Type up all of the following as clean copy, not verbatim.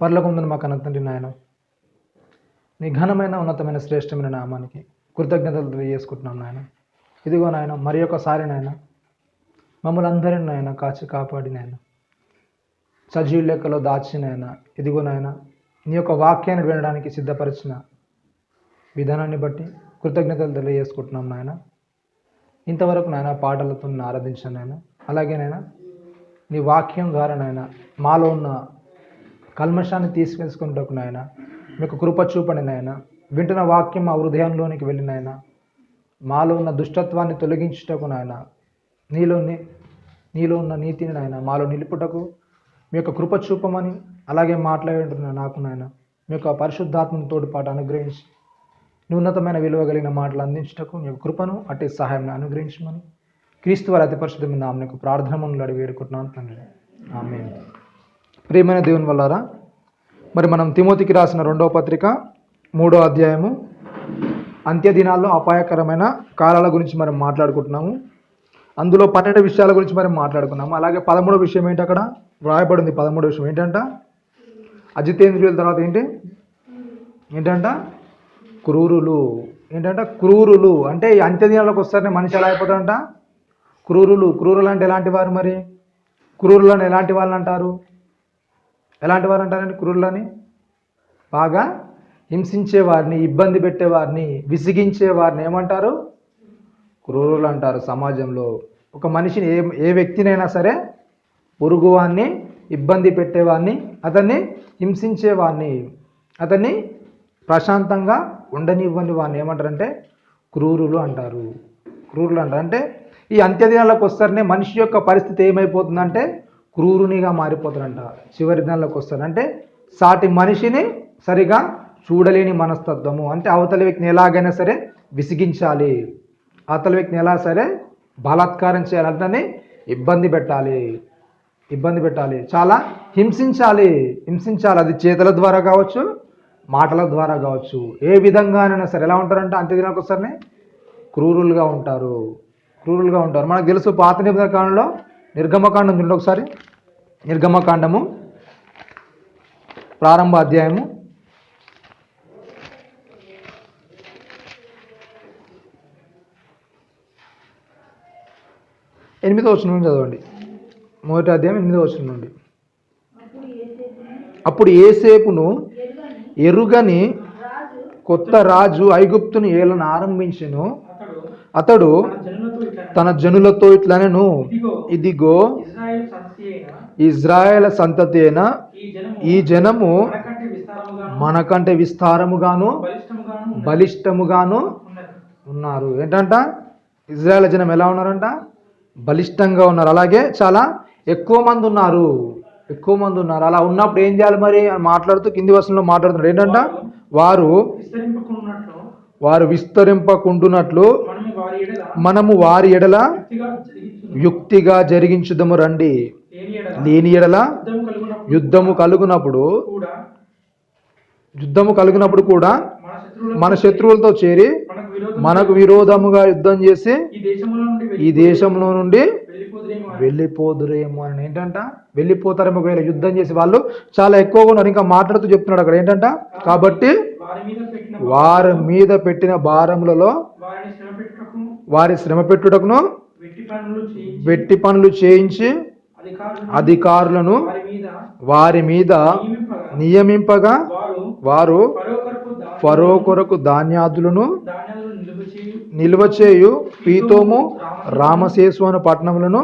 పరలోకముందున మా కన్న తండ్రి నాయన, నీ ఘనమైన ఉన్నతమైన శ్రేష్టమైన నామానికి కృతజ్ఞతలు తెలియజేసుకుంటున్నాం నాయన. ఇదిగో నాయన, మరి ఒకసారి నాయన మమ్మల్ని అందరిని నాయన కాచి కాపాడి నాయన సజీవ లెక్కలో దాచినాయన. ఇదిగో నాయన, నీ యొక్క వాక్యాన్ని వినడానికి సిద్ధపరిచిన విధానాన్ని బట్టి కృతజ్ఞతలు తెలియజేసుకుంటున్నాం నాయన. ఇంతవరకు నాయన పాటలతో నేను ఆరాధించాను నాయన. అలాగే నాయన నీ వాక్యం ద్వారా నాయన మాలో ఉన్న కల్మషాన్ని తీసుకెళ్ళుకుంటూ నాయన మీకు కృప చూపండి నాయన. వింటున్న వాక్యం మా హృదయంలోనికి వెళ్ళి నాయన మాలో ఉన్న దుష్టత్వాన్ని తొలగించుటకు నాయన, నీలో ఉన్న నీతిని నాయన మాలో నిలుపుటకు మీ యొక్క కృప చూపమని, అలాగే మాట్లాడుతున్న నాకు నాయన మీ యొక్క పరిశుద్ధాత్మను తోడుపాటు అనుగ్రహించి ఉన్నతమైన విలువ కలిగిన మాటలు అందించుటకు మీ యొక్క కృపను అట్టి సహాయం అనుగ్రహించమని క్రీస్తు వారి అతి పరిశుద్ధమైన నామమునకు ప్రార్థనలు అడిగి వేడుకుంటున్నాను తండ్రి, ఆమేన్. ప్రియమైన దేవుని వల్లారా, మరి మనం తిమోతికి రాసిన 2వ పత్రిక 3వ అధ్యాయము అంత్య దినాల్లో అపాయకరమైన కాలాల గురించి మనం మాట్లాడుకుంటున్నాము. అందులో 12 విషయాల గురించి మనం మాట్లాడుకున్నాము. అలాగే 13వ విషయం ఏంటి, అక్కడ వ్రాయబడింది 13వ విషయం ఏంటంట, అజితేంద్రియుల తర్వాత ఏంటంట క్రూరులు. ఏంటంట క్రూరులు అంటే ఈ అంత్య దినాలకు వస్తారనే మనిషి ఎలా అయిపోతారంట క్రూరులు అంటే ఎలాంటి వారు? మరి క్రూరులను ఎలాంటి వాళ్ళు అంటారు? ఎలాంటి వారు అంటారండి క్రూరులని? బాగా హింసించేవారిని, ఇబ్బంది పెట్టేవారిని, విసిగించేవారిని ఏమంటారు? క్రూరులు అంటారు. సమాజంలో ఒక మనిషిని ఏ వ్యక్తినైనా సరే పొరుగువాన్ని, ఇబ్బంది పెట్టేవాడిని, అతన్ని హింసించేవాడిని, అతన్ని ప్రశాంతంగా ఉండనివ్వని వాడిని ఏమంటారంటే క్రూరులు అంటారు. అంటే ఈ అంత్యదినాలకు వస్తారనే మనిషి యొక్క పరిస్థితి ఏమైపోతుందంటే క్రూరునిగా మారిపోతారంట. చివరి దినాలకు వస్తారంటే సాటి మనిషిని సరిగా చూడలేని మనస్తత్వము. అంటే అవతల వ్యక్తిని ఎలాగైనా సరే విసిగించాలి, అవతల వ్యక్తిని ఎలా సరే బలాత్కారం చేయాలి, అంటే ఇబ్బంది పెట్టాలి, చాలా హింసించాలి. అది చేతుల ద్వారా కావచ్చు, మాటల ద్వారా కావచ్చు, ఏ విధంగానైనా సరే ఎలా ఉంటారంటే అంత్యదినాలకు వస్తారనే క్రూరులుగా ఉంటారు. మనకు తెలుసు పాత నిబంధన కాలంలో నిర్గమకాండం చూడండి ఒకసారి. నిర్గమకాండము ప్రారంభ అధ్యాయము 8వ వచనం నుండి చదవండి. 1వ అధ్యాయం 8వ వచనం నుండి. అప్పుడు యోసేపును ఎరుగని కొత్త రాజు ఐగుప్తును ఏలన ఆరంభించెను. అతడు తన జనులతో ఇట్లనెను, ఇదిగో ఇజ్రాయేల్ సంతతి అయిన ఈ జనము మనకంటే విస్తారముగాను బలిష్టముగాను ఉన్నారు. ఏంటంట? ఇజ్రాయేల్ జనం ఎలా ఉన్నారంట? బలిష్టంగా ఉన్నారు. అలాగే చాలా ఎక్కువ మంది ఉన్నారు. అలా ఉన్నప్పుడు ఏం చేయాలి మరి అని మాట్లాడుతూ కింది వచనంలో మాట్లాడుతున్నారు. ఏంటంట? వారు విస్తరింపకుండునట్లు మనము వారి ఎడల యుక్తిగా జరిగించుదము రండి. లేని ఎడల యుద్ధము కలుగునప్పుడు కూడా మన శత్రువులతో చేరి మనకు విరోధముగా యుద్ధం చేసి ఈ దేశంలో నుండి వెళ్ళిపోదురేమో అని. ఏంటంట? వెళ్ళిపోతారేమో ఒకవేళ యుద్ధం చేసి. వాళ్ళు చాలా ఎక్కువగా ఉన్నారు. ఇంకా మాట్లాడుతూ చెప్తున్నాడు అక్కడ ఏంటంట, కాబట్టి వారి మీద పెట్టిన భారములలో వారి శ్రమ పెట్టుటకును వెట్టి పనులు చేయించి అధికారులను వారి మీద నియమింపగా వారు ఫరో కొరకు ధాన్యాదులను నిల్వ చేయు పీతోము రామశేసు అను పట్టణములను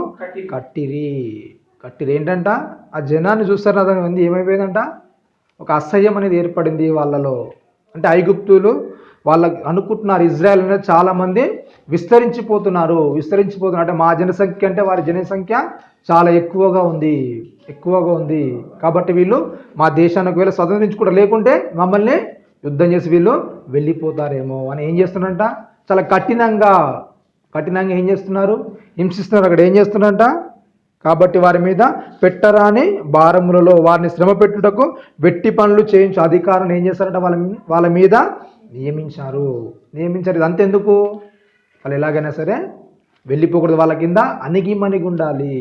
కట్టిరి. ఏంటంట? ఆ జనాన్ని చూస్తారు కదా, ఏమైపోయిందంట? ఒక అసహ్యం అనేది ఏర్పడింది వాళ్ళలో. అంటే ఐగుప్తులు వాళ్ళకి అనుకుంటున్నారు ఇజ్రాయెల్ అనేది చాలా మంది విస్తరించిపోతున్నారు. అంటే మా జనసంఖ్య అంటే వారి జనసంఖ్య చాలా ఎక్కువగా ఉంది. కాబట్టి వీళ్ళు మా దేశానికి వీళ్ళు స్వతంత్రించుకుంటారు, లేకుంటే మమ్మల్ని యుద్ధం చేసి వీళ్ళు వెళ్ళిపోతారేమో అని ఏం చేస్తున్నారంట? చాలా కఠినంగా ఏం చేస్తున్నారు? హింసిస్తున్నారు. అక్కడ ఏం చేస్తున్నారంట? కాబట్టి వారి మీద పెట్టరాని భారములలో వారిని శ్రమ పెట్టుటకు వెట్టి పనులు చేయించు అధికారం ఏం చేస్తారంట? వాళ్ళ మీద నియమించారు. ఇది అంతెందుకు? వాళ్ళు ఎలాగైనా సరే వెళ్ళిపోకూడదు, వాళ్ళ కింద అణిగిమణిగి ఉండాలి.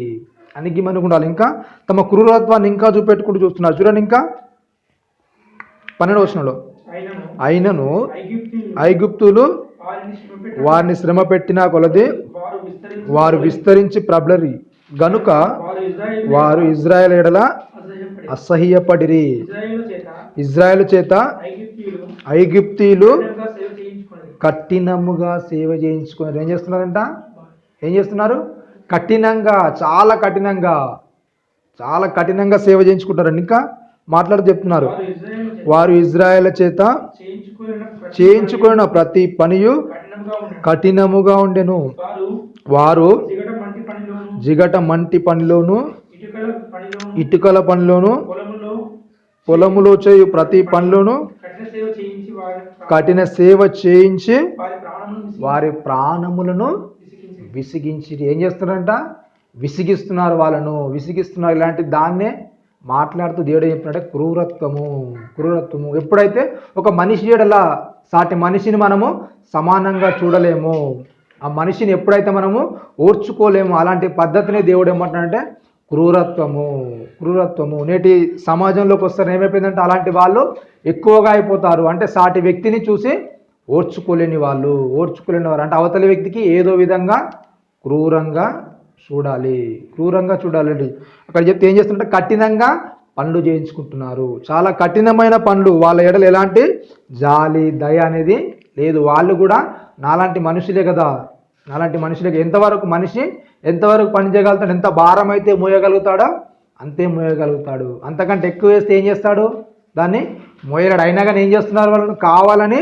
ఇంకా తమ క్రూరత్వాన్ని ఇంకా చూపెట్టుకుంటూ చూస్తున్నారు. చూడండి, ఇంకా 12వ అయినను ఐగుప్తులు వారిని శ్రమ పెట్టిన కొలది వారు విస్తరించి ప్రబలరి గనుక వారు ఇజ్రాయేల్ ఎడల అసహ్యపడిరి. ఇజ్రాయేలు చేత ఐగుప్తీయులు కఠినముగా సేవ చేయించుకున్నారు. ఏం చేస్తున్నారంట? ఏం చేస్తున్నారు? కఠినంగా, చాలా కఠినంగా సేవ చేయించుకుంటారండి. ఇంకా మాట్లాడుతూ చెప్తున్నారు, వారు ఇజ్రాయేల్ చేత చేయించుకున్న ప్రతి పనియు కఠినముగా ఉండెను. వారు జిగట మంటి పనిలోను ఇటుకల పనిలోను పొలములో చేయు ప్రతి పనిలోను కఠిన సేవ చేయించి వారి ప్రాణములను విసిగించి. ఏం చేస్తున్నారంట? విసిగిస్తున్నారు, వాళ్ళను విసిగిస్తున్నారు. ఇలాంటి దాన్నే మాట్లాడుతూ దేవుడు చెప్పినట్టే క్రూరత్వము. ఎప్పుడైతే ఒక మనిషి ఎడల సాటి మనిషిని మనము సమానంగా చూడలేము, ఆ మనిషిని ఎప్పుడైతే మనము ఓర్చుకోలేము, అలాంటి పద్ధతిని దేవుడు ఏమంటున్నాడంటే క్రూరత్వము. నేటి సమాజంలోకి వస్తారు ఏమైపోయిందంటే అలాంటి వాళ్ళు ఎక్కువగా అయిపోతారు. అంటే సాటి వ్యక్తిని చూసి ఓర్చుకోలేని వారు అంటే అవతలి వ్యక్తికి ఏదో విధంగా క్రూరంగా చూడాలండి. అక్కడ చెప్తే ఏం చేస్తుంటే కఠినంగా పనులు చేయించుకుంటున్నారు, చాలా కఠినమైన పనులు. వాళ్ళ ఎడలు ఎలాంటి జాలి దయ అనేది లేదు. వాళ్ళు కూడా నాలాంటి మనుషులే కదా, ఎంతవరకు మనిషి ఎంతవరకు పని చేయగలుగుతాడు, ఎంత భారం అయితే మోయగలుగుతాడో అంతే మోయగలుగుతాడు. అంతకంటే ఎక్కువ వేస్తే ఏం చేస్తాడు? దాన్ని మోయలేడు. అయినా కానీ ఏం చేస్తున్నారు? వాళ్ళని కావాలని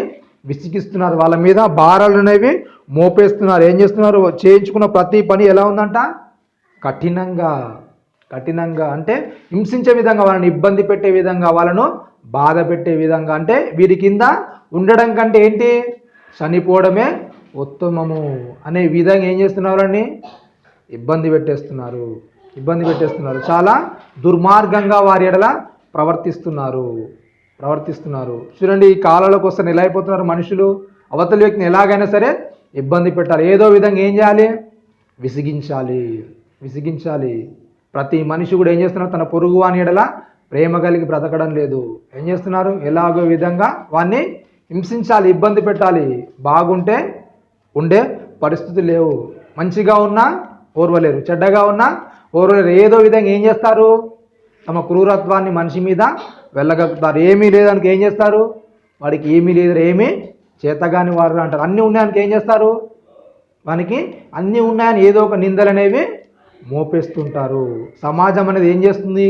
విసిగిస్తున్నారు, వాళ్ళ మీద భారాలు అనేవి మోపేస్తున్నారు. ఏం చేస్తున్నారు? చేయించుకున్న ప్రతి పని ఎలా ఉందంట? కఠినంగా అంటే హింసించే విధంగా, వాళ్ళని ఇబ్బంది పెట్టే విధంగా, వాళ్ళను బాధ పెట్టే విధంగా. అంటే వీరి కింద ఉండడం కంటే ఏంటి, చనిపోవడమే ఉత్తమము అనే విధంగా ఏం చేస్తున్నారు? వాళ్ళని ఇబ్బంది పెట్టేస్తున్నారు. చాలా దుర్మార్గంగా వారి ఎడల ప్రవర్తిస్తున్నారు. చూడండి, ఈ కాలంలోకి వస్తే ఎలా అయిపోతున్నారు మనుషులు? అవతలి వ్యక్తిని ఎలాగైనా సరే ఇబ్బంది పెట్టాలి, ఏదో విధంగా ఏం చేయాలి? విసిగించాలి. ప్రతి మనిషి కూడా ఏం చేస్తున్నారు? తన పొరుగు వాని ఎడల ప్రేమ కలిగి బ్రతకడం లేదు. ఏం చేస్తున్నారు? ఎలాగో విధంగా వాన్ని హింసించాలి, ఇబ్బంది పెట్టాలి. బాగుంటే ఉండే పరిస్థితి లేవు, మంచిగా ఉన్నా ఓర్వలేరు, చెడ్డగా ఉన్నా ఓర్వలేరు. ఏదో విధంగా ఏం చేస్తారు? తమ క్రూరత్వాన్ని మనిషి మీద వెళ్ళగలుగుతారు. ఏమీ లేదానికి ఏం చేస్తారు? వాడికి ఏమీ లేదు, ఏమీ చేతగాని వారు అంటారు. అన్నీ ఉన్నాయనికి ఏం చేస్తారు? వానికి అన్నీ ఉన్నాయని ఏదో ఒక నిందలు అనేవి మోపేస్తుంటారు. సమాజం అనేది ఏం చేస్తుంది?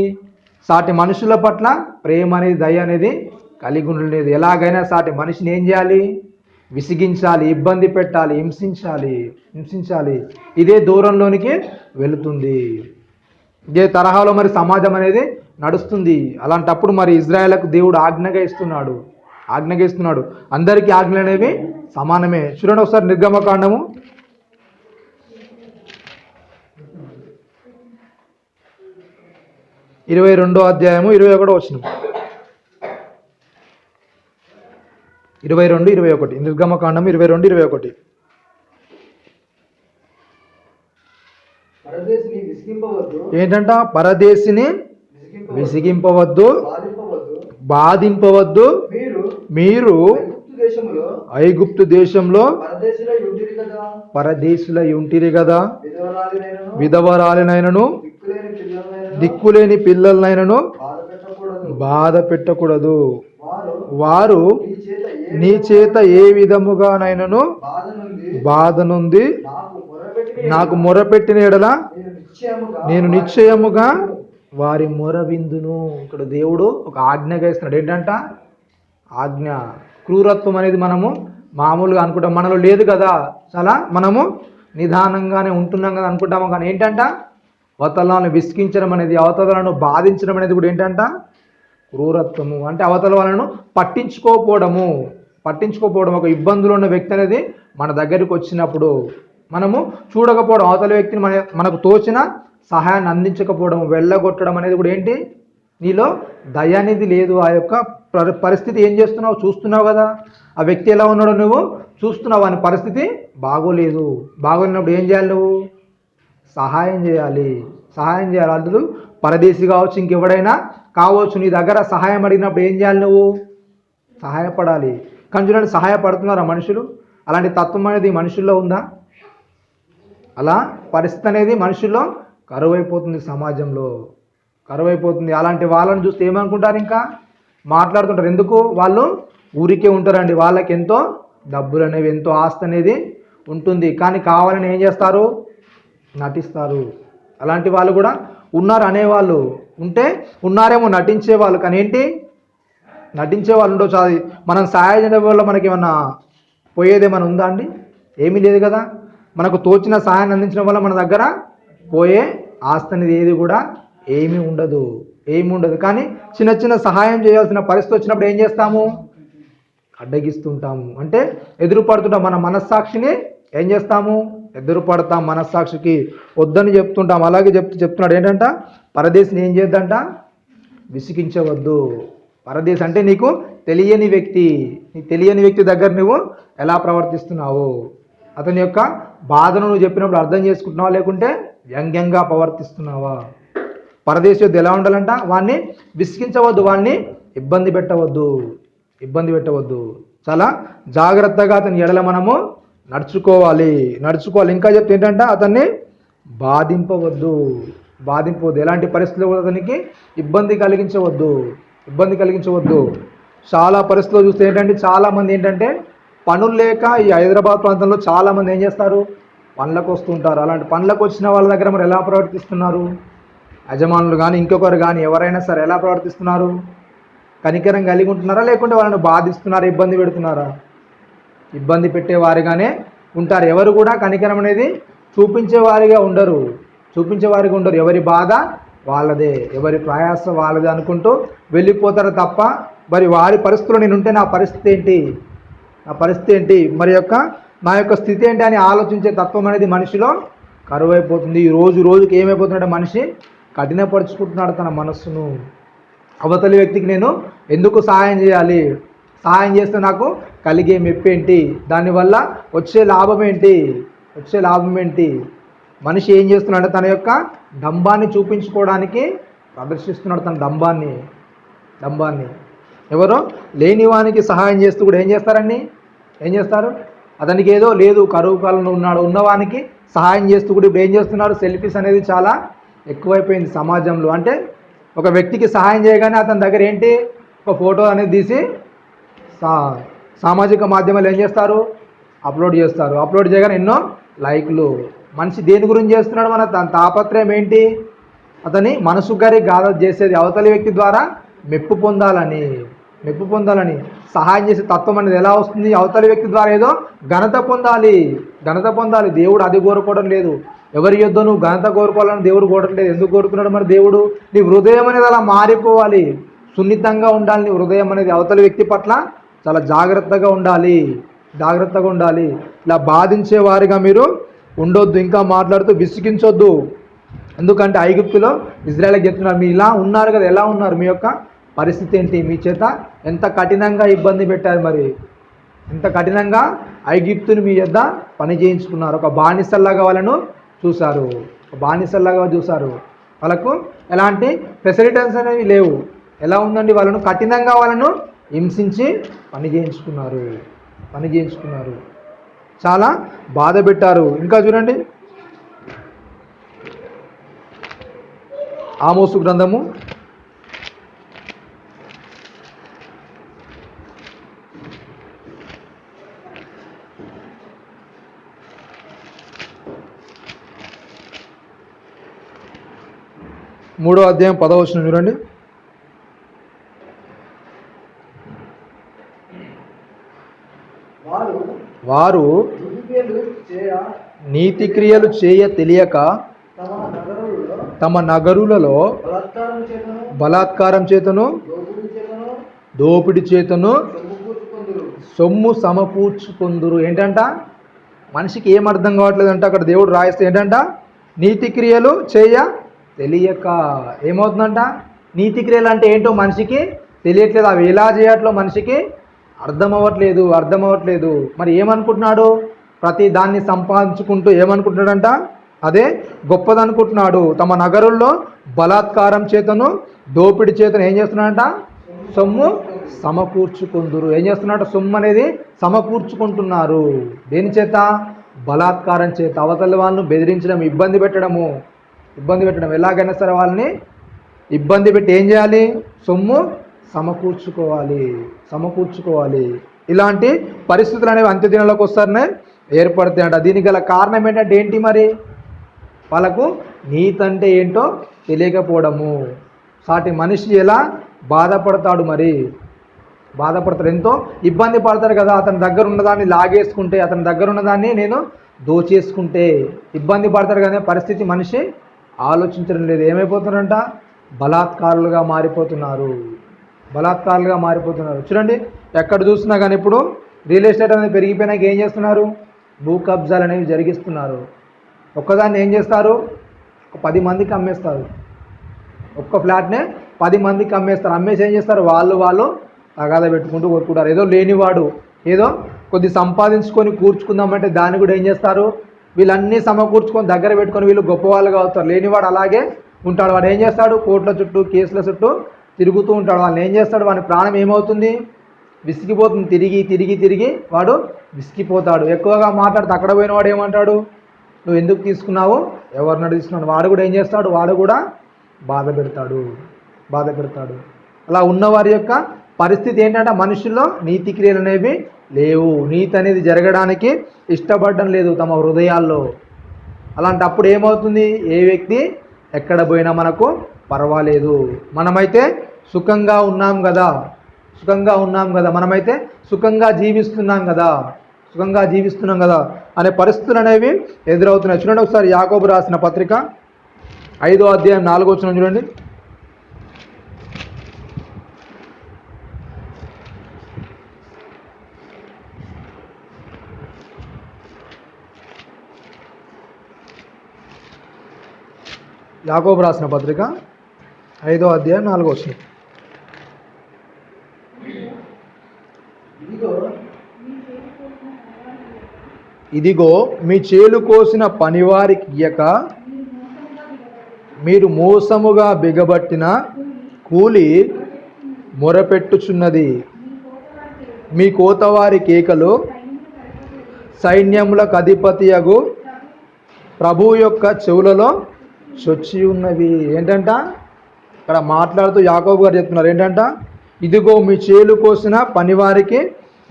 సాటి మనుషుల పట్ల ప్రేమ అనేది, దయ అనేది కలిగి ఉండలేదు. ఎలాగైనా సాటి మనిషిని ఏం చేయాలి? విసిగించాలి, ఇబ్బంది పెట్టాలి, హింసించాలి. ఇదే దూరంలోనికి వెళుతుంది. ఇదే తరహాలో మరి సమాజం అనేది నడుస్తుంది. అలాంటప్పుడు మరి ఇజ్రాయేలుకు దేవుడు ఆజ్ఞగా ఇస్తున్నాడు. అందరికీ ఆజ్ఞలు అనేవి సమానమే. చూడండి ఒకసారి నిర్గమకాండము 22వ అధ్యాయము 21వ వచనం. 22-21 నిర్గమకాండం 22-21. ఏంటంట? పరదేశిని విసిగింపవద్దు, బాధింపవద్దు. మీరు ఐగుప్తు దేశంలో పరదేశుల ఉంటిరి కదా, విధవరాలినైనను దిక్కులేని పిల్లలనైనను బాధ పెట్టకూడదు. వారు నీ చేత ఏ విధముగానైనను బాధ నుండి నాకు మొరపెట్టిన ఎడల నేను నిశ్చయముగా వారి మొర విందును. ఇక్కడ దేవుడు ఒక ఆజ్ఞగా ఇస్తున్నాడు. ఏంటంట? ఆజ్ఞ. క్రూరత్వం అనేది మనము మామూలుగా అనుకుంటాం, మనలో లేదు కదా, చాలా మనము నిదానంగానే ఉంటున్నాం కదా అనుకుంటాము. కానీ ఏంటంట? అవతలను విసిగించడం అనేది, అవతలను బాధించడం అనేది కూడా ఏంటంట? క్రూరత్వము. అంటే అవతల వాళ్ళను పట్టించుకోకపోవడం. ఒక ఇబ్బందులు ఉన్న వ్యక్తి అనేది మన దగ్గరికి వచ్చినప్పుడు మనము చూడకపోవడం, అవతల వ్యక్తిని మనకు తోచిన సహాయాన్ని అందించకపోవడం, వెళ్ళగొట్టడం అనేది కూడా ఏంటి? నీలో దయ అనేది లేదు. ఆ యొక్క పరిస్థితి ఏం చేస్తున్నావు? చూస్తున్నావు కదా, ఆ వ్యక్తి ఎలా ఉన్నాడో నువ్వు చూస్తున్నావు. అని పరిస్థితి బాగోలేనప్పుడు ఏం చేయాలి? నువ్వు సహాయం చేయాలి. అందులో పరదేశి కావచ్చు, ఇంకెవడైనా కావచ్చు, నీ దగ్గర సహాయం అడిగినప్పుడు ఏం చేయాలి? నువ్వు సహాయపడాలి. కానీ చూడండి, సహాయపడుతున్నారా మనుషులు? అలాంటి తత్వం అనేది మనుషుల్లో ఉందా? అలా పరిస్థితి అనేది మనుషుల్లో కరువైపోతుంది, సమాజంలో కరువైపోతుంది. అలాంటి వాళ్ళని చూస్తే ఏమనుకుంటారు, ఇంకా మాట్లాడుతుంటారు. ఎందుకు? వాళ్ళు ఊరికే ఉంటారండి. వాళ్ళకి ఎంతో డబ్బులు అనేవి, ఎంతో ఆస్తి అనేది ఉంటుంది. కానీ కావాలని ఏం చేస్తారు? నటిస్తారు. అలాంటి వాళ్ళు కూడా ఉన్నారు. అనేవాళ్ళు ఉంటే ఉన్నారేమో, నటించేవాళ్ళు. కానీ ఏంటి, నటించే వాళ్ళు ఉండొచ్చు. అది మనం సహాయం చేయడం వల్ల మనకి ఏమన్నా పోయేదేమైనా ఉందా అండి? ఏమీ లేదు కదా. మనకు తోచిన సహాయాన్ని అందించడం వల్ల మన దగ్గర పోయే ఆస్తి అనేది ఏది కూడా ఏమీ ఉండదు, ఏమి ఉండదు. కానీ చిన్న చిన్న సహాయం చేయాల్సిన పరిస్థితి వచ్చినప్పుడు ఏం చేస్తాము? అడ్డగిస్తుంటాము. అంటే ఎదురుపడుతుంటాం. మన మనస్సాక్షిని ఏం చేస్తాము? ఎదురుపడతాం. మనస్సాక్షికి వద్దని చెప్తుంటాం. అలాగే చెప్తున్నాడు ఏంటంట, పరదేశిని ఏం చేద్దంట? విసిగించవద్దు. పరదేశి అంటే నీకు తెలియని వ్యక్తి. నీ తెలియని వ్యక్తి దగ్గర నువ్వు ఎలా ప్రవర్తిస్తున్నావు, అతని యొక్క బాధను నువ్వు చెప్పినప్పుడు అర్థం చేసుకుంటున్నావా, లేకుంటే వ్యంగ్యంగా ప్రవర్తిస్తున్నావా? పరదేశి వద్ద ఎలా ఉండాలంట? వాడిని విసిగించవద్దు, వాడిని ఇబ్బంది పెట్టవద్దు, ఇబ్బంది పెట్టవద్దు. చాలా జాగ్రత్తగా అతని ఎడల మనము నడుచుకోవాలి. ఇంకా చెప్తే ఏంటంట, అతన్ని బాధింపవద్దు. ఎలాంటి పరిస్థితుల్లో కూడా అతనికి ఇబ్బంది కలిగించవద్దు. చాలా పరిస్థితుల్లో చూస్తే ఏంటంటే, చాలామంది ఏంటంటే పనులు లేక ఈ హైదరాబాద్ ప్రాంతంలో చాలామంది ఏం చేస్తారు? పనులకు వస్తుంటారు. అలాంటి పనులకు వచ్చిన వాళ్ళ దగ్గర మరి ఎలా ప్రవర్తిస్తున్నారు? యజమానులు కానీ ఇంకొకరు కానీ ఎవరైనా సరే ఎలా ప్రవర్తిస్తున్నారు? కనికరం కలిగి ఉంటున్నారా, లేకుంటే వాళ్ళని బాధిస్తున్నారా, ఇబ్బంది పెడుతున్నారా? ఇబ్బంది పెట్టేవారిగానే ఉంటారు. ఎవరు కూడా కనికరం అనేది చూపించేవారిగా ఉండరు. ఎవరి బాధ వాళ్ళదే, ఎవరి ప్రయాస వాళ్ళదే అనుకుంటూ వెళ్ళిపోతారు తప్ప, మరి వారి పరిస్థితుల్లో నేనుంటే నా పరిస్థితి ఏంటి, నా యొక్క స్థితి ఏంటి అని ఆలోచించే తత్వం అనేది మనిషిలో కరువైపోతుంది. రోజుకి ఏమైపోతున్నాడు? మనిషి కఠినపరుచుకుంటున్నాడు తన మనస్సును. అవతలి వ్యక్తికి నేను ఎందుకు సహాయం చేయాలి? సహాయం చేస్తే నాకు కలిగే మెప్పు ఏంటి? దానివల్ల వచ్చే లాభం ఏంటి? మనిషి ఏం చేస్తున్నాడు? తన యొక్క డంబాన్ని చూపించుకోవడానికి ప్రదర్శిస్తున్నాడు, తన డంబాన్ని. ఎవరో లేనివానికి సహాయం చేస్తూ కూడా ఏం చేస్తారు? అతనికి ఏదో లేదు, కరువు కాలంలో ఉన్నవానికి సహాయం చేస్తూ కూడా ఇప్పుడు ఏం చేస్తున్నారు? సెల్ఫీస్ అనేది చాలా ఎక్కువైపోయింది సమాజంలో. అంటే ఒక వ్యక్తికి సహాయం చేయగానే అతని దగ్గర ఏంటి? ఒక ఫోటో అనేది తీసి సామాజిక మాధ్యమాలు ఏం చేస్తారు? అప్లోడ్ చేయగానే ఎన్నో లైక్లు. మనిషి దేని గురించి చేస్తున్నాడు? తన తాపత్రయం ఏంటి? అతని మనసు గారి గాథ చేసేది అవతలి వ్యక్తి ద్వారా మెప్పు పొందాలని. సహాయం చేసే తత్వం అనేది ఎలా వస్తుంది? అవతలి వ్యక్తి ద్వారా ఏదో ఘనత పొందాలి. దేవుడు అది కోరుకోవడం లేదు. ఎవరి యొద్ద నువ్వు ఘనత కోరుకోవాలని దేవుడు కోరట్లేదు. ఎందుకు కోరుకున్నాడు మరి దేవుడు? నీ హృదయం అనేది అలా మారిపోవాలి, సున్నితంగా ఉండాలి. నీ హృదయం అనేది అవతలి వ్యక్తి పట్ల చాలా జాగ్రత్తగా ఉండాలి. ఇలా బాధించే వారిగా మీరు ఉండొద్దు. ఇంకా మాట్లాడుతూ విసిగించొద్దు. ఎందుకంటే ఐగుప్తులో ఇజ్రాయేల్కి చెప్తున్నారు, మీరు ఇలా ఉన్నారు కదా, ఎలా ఉన్నారు? మీ యొక్క పరిస్థితి ఏంటి? మీ చేత ఎంత కఠినంగా ఇబ్బంది పెట్టారు, మరి ఎంత కఠినంగా ఐగుప్తుని మీ యొద్ద పని చేయించుకున్నారు. ఒక బానిసల్లాగా వాళ్ళను చూశారు. వాళ్ళకు ఎలాంటి ఫెసిలిటీస్ అనేవి లేవు. ఎలా ఉందండి? వాళ్ళను కఠినంగా హింసించి పని చేయించుకున్నారు. చాలా బాధ పెట్టారు. ఇంకా చూడండి, ఆమోసు గ్రంథము 3వ అధ్యాయం 10వ వచనం చూడండి. వారు నీతి క్రియలు చేయ తెలియక తమ నగరులలో బలాత్కారం చేతను దోపిడి చేతను సొమ్ము సమకూర్చుకొందురు. ఏంటంట? మనిషికి ఏం అర్థం కావట్లేదంట. అక్కడ దేవుడు రాయిస్తే ఏంటంట? నీతి క్రియలు చేయ తెలియక. ఏమవుతుందంట? నీతి క్రియలు అంటే ఏంటో మనిషికి తెలియట్లేదు. అవి ఎలా చేయట్లో మనిషికి అర్థం అవ్వట్లేదు. మరి ఏమనుకుంటున్నాడు? ప్రతి దాన్ని సంపాదించుకుంటూ ఏమనుకుంటున్నాడంట? అదే గొప్పదనుకుంటున్నాడు. తమ నగరుల్లో బలాత్కారం చేతను దోపిడి చేతను ఏం చేస్తున్నాడంట? సొమ్ము సమకూర్చుకుందురు. ఏం చేస్తున్నట్టు? సొమ్ము అనేది సమకూర్చుకుంటున్నారు. దేని చేత? బలాత్కారం చేత. అవతల వాళ్ళను బెదిరించడం, ఇబ్బంది పెట్టడం. ఎలాగైనా సరే వాళ్ళని ఇబ్బంది పెట్టి ఏం చేయాలి? సొమ్ము సమకూర్చుకోవాలి. ఇలాంటి పరిస్థితులు అనేవి అంత్యదినాలకు వస్తారనే ఏర్పడతాయంట. దీనికి గల కారణం ఏంటంటే ఏంటి మరి? వాళ్ళకు నీతి అంటే ఏంటో తెలియకపోవడము. సాటి మనిషి ఎలా బాధపడతాడు, ఎంతో ఇబ్బంది పడతాడు కదా. అతని దగ్గర ఉన్నదాన్ని లాగేసుకుంటే, అతని దగ్గర ఉన్నదాన్ని నేను దోచేసుకుంటే ఇబ్బంది పడతాడు కదా. పరిస్థితి మనిషి ఆలోచించడం లేదు. ఏమైపోతున్నారంట? బలాత్కారులుగా మారిపోతున్నారు. చూడండి, ఎక్కడ చూసినా కానీ ఇప్పుడు రియల్ ఎస్టేట్ అనేది పెరిగిపోయినాక ఏం చేస్తున్నారు? భూ కబ్జాలు అనేవి జరిగిస్తున్నారు. ఒక్కదాన్ని ఏం చేస్తారు? 10 మందికి అమ్మేస్తారు. ఒక్క ఫ్లాట్నే 10 మందికి అమ్మేస్తారు. అమ్మేసి ఏం చేస్తారు? వాళ్ళు తగాదా పెట్టుకుంటూ కొట్టుకుంటారు. ఏదో లేనివాడు ఏదో కొద్ది సంపాదించుకొని కూర్చుకుందామంటే దాన్ని కూడా ఏం చేస్తారు? వీళ్ళన్నీ సమకూర్చుకొని దగ్గర పెట్టుకొని వీళ్ళు గొప్పవాళ్ళుగా అవుతారు. లేనివాడు అలాగే ఉంటాడు. వాడు ఏం చేస్తాడు? కోర్టుల చుట్టూ, కేసుల చుట్టూ తిరుగుతూ ఉంటాడు. వాళ్ళని ఏం చేస్తాడు? వాని ప్రాణం ఏమవుతుంది? విసిగిపోతుంది. తిరిగి వాడు విసిగిపోతాడు. ఎక్కువగా మాట్లాడితే అక్కడ పోయిన వాడు ఏమంటాడు? నువ్వు ఎందుకు తీసుకున్నావు? ఎవరిని తీసుకున్నావు? వాడు కూడా ఏం చేస్తాడు? వాడు కూడా బాధ పెడతాడు. అలా ఉన్నవారి యొక్క పరిస్థితి ఏంటంటే మనుషుల్లో నీతి క్రియలు అనేవి లేవు. నీతి అనేది జరగడానికి ఇష్టపడడం లేదు తమ హృదయాల్లో. అలాంటప్పుడు ఏమవుతుంది? ఏ వ్యక్తి ఎక్కడ పోయినా మనకు పర్వాలేదు, మనమైతే సుఖంగా ఉన్నాం కదా, మనమైతే సుఖంగా జీవిస్తున్నాం కదా అనే పరిస్థితులు అనేవి ఎదురవుతున్నాయి. చూడండి ఒకసారి యాకోబు రాసిన పత్రిక 5వ అధ్యాయం 4వ వచనం చూడండి. యాకోబు రాసిన పత్రిక 5వ అధ్యాయం 4వ వచనం. ఇదిగో మీ చేలు కోసిన పనివారికి ఇయ్యక మీరు మోసముగా బిగబట్టిన కూలి మొరపెట్టుచున్నది. మీ కోతవారి కేకలు సైన్యములకు అధిపతియగు ప్రభు యొక్క చెవులలో చొచ్చి ఉన్నవి. ఏంటంట? ఇక్కడ మాట్లాడుతూ యాకోబు గారు చెప్తున్నారు ఏంటంట? ఇదిగో మీ చేలు కోసిన పనివారికి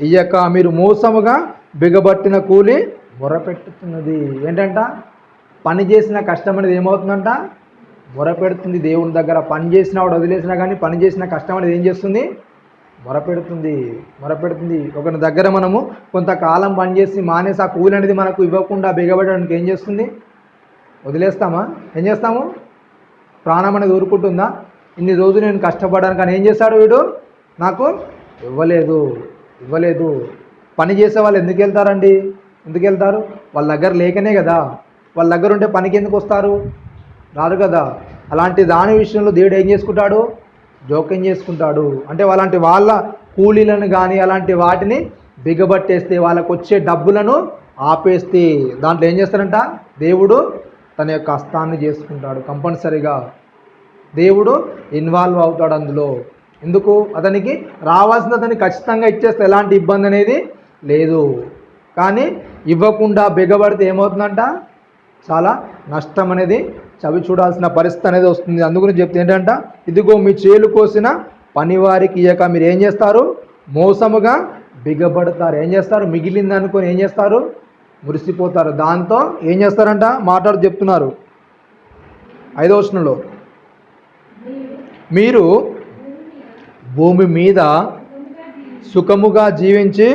ఇయ్యక మీరు మోసముగా బిగబట్టిన కూలి మొరపెట్టుతున్నది. ఏంటంట? పని చేసిన కష్టం అనేది ఏమవుతుందంట? మొరపెడుతుంది దేవుని దగ్గర. పని చేసిన వాడు వదిలేసినా కానీ పని చేసిన కష్టం అనేది ఏం చేస్తుంది? మొరపెడుతుంది. ఒకరి దగ్గర మనము కొంతకాలం పనిచేసి మానేసి ఆ కూలి అనేది మనకు ఇవ్వకుండా బిగబడడానికి ఏం చేస్తుంది? వదిలేస్తామా? ఏం చేస్తాము? ప్రాణం అనేది ఊరుకుంటుందా? ఇన్ని రోజులు నేను కష్టపడ్డాను కానీ ఏం చేస్తాడు వీడు? నాకు ఇవ్వలేదు. పని చేసే వాళ్ళు ఎందుకు వెళ్తారు? వాళ్ళ దగ్గర లేకనే కదా. వాళ్ళ దగ్గర ఉంటే పనికి ఎందుకు వస్తారు? రారు కదా. అలాంటి దాని విషయంలో దేవుడు ఏం చేసుకుంటాడు? జోక్యం చేసుకుంటాడు. అంటే అలాంటి వాళ్ళ కూలీలను కానీ అలాంటి వాటిని బిగబట్టేస్తే, వాళ్ళకు వచ్చే డబ్బులను ఆపేస్తే దాంట్లో ఏం చేస్తారంట? దేవుడు తన యొక్క హస్తాన్ని చేసుకుంటాడు. కంపల్సరీగా దేవుడు ఇన్వాల్వ్ అవుతాడు అందులో. ఎందుకు? అతనికి రావాల్సిన అతనికి ఖచ్చితంగా ఇచ్చేస్తే ఎలాంటి ఇబ్బంది అనేది లేదు. కానీ ఇవ్వకుండా బిగబడితే ఏమవుతుందంట? చాలా నష్టం అనేది చవి చూడాల్సిన పరిస్థితి అనేది వస్తుంది. అందుకని చెప్తే ఏంటంట? ఇదిగో మీ చేలు కోసిన పనివారికి ఇయ్యక మీరు ఏం చేస్తారు? మోసముగా బిగబడతారు. ఏం చేస్తారు? మిగిలింది అనుకొని ఏం చేస్తారు? మురిసిపోతారు. దాంతో ఏం చేస్తారంట? మాట్లాడు చెప్తున్నారు 5వ వచనంలో, మీరు భూమి మీద సుఖముగా జీవించి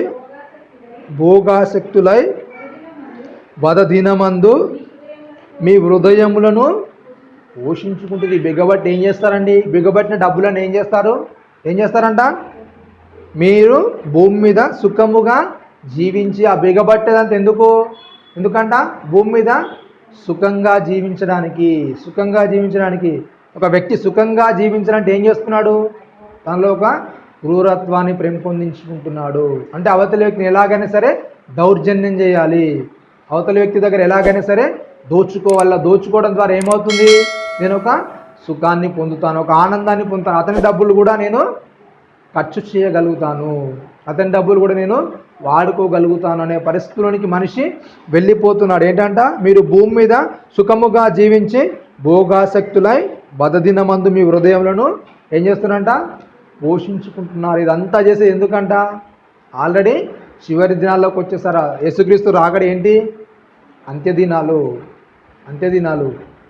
భోగాసక్తులై వదదినమందు మీ హృదయములను పోషించుకుంటుంది. బిగబట్టి ఏం చేస్తారండి? బిగబట్టిన డబ్బులను ఏం చేస్తారంట? మీరు భూమి మీద సుఖముగా జీవించి, ఆ బిగబట్టేదంత ఎందుకంట? భూమి మీద సుఖంగా జీవించడానికి. ఒక వ్యక్తి సుఖంగా జీవించాలంటే ఏం చేస్తున్నాడు? తనలో ఒక క్రూరత్వాన్ని పెంపొందించుకుంటున్నాడు. అంటే అవతలి వ్యక్తిని ఎలాగైనా సరే దౌర్జన్యం చేయాలి, అవతలి వ్యక్తి దగ్గర ఎలాగైనా సరే దోచుకోవడం ద్వారా ఏమవుతుంది? నేను ఒక సుఖాన్ని పొందుతాను, ఒక ఆనందాన్ని పొందుతాను, అతని డబ్బులు కూడా నేను ఖర్చు చేయగలుగుతాను, అతని డబ్బులు కూడా నేను వాడుకోగలుగుతాను అనే పరిస్థితుల్లోనికి మనిషి వెళ్ళిపోతున్నాడు. ఏంటంట, మీరు భూమి మీద సుఖముగా జీవించి భోగాసక్తులై బదదినమందు మీ హృదయములను ఏం చేస్తున్నారంట, పోషించుకుంటున్నారు. ఇదంతా చేసేది ఎందుకంట, ఆల్రెడీ చివరి దినాల్లోకి వచ్చేసారా. యేసుక్రీస్తు రాకడ ఏంటి, అంత్యదినాలు. అంత్యదినాలు.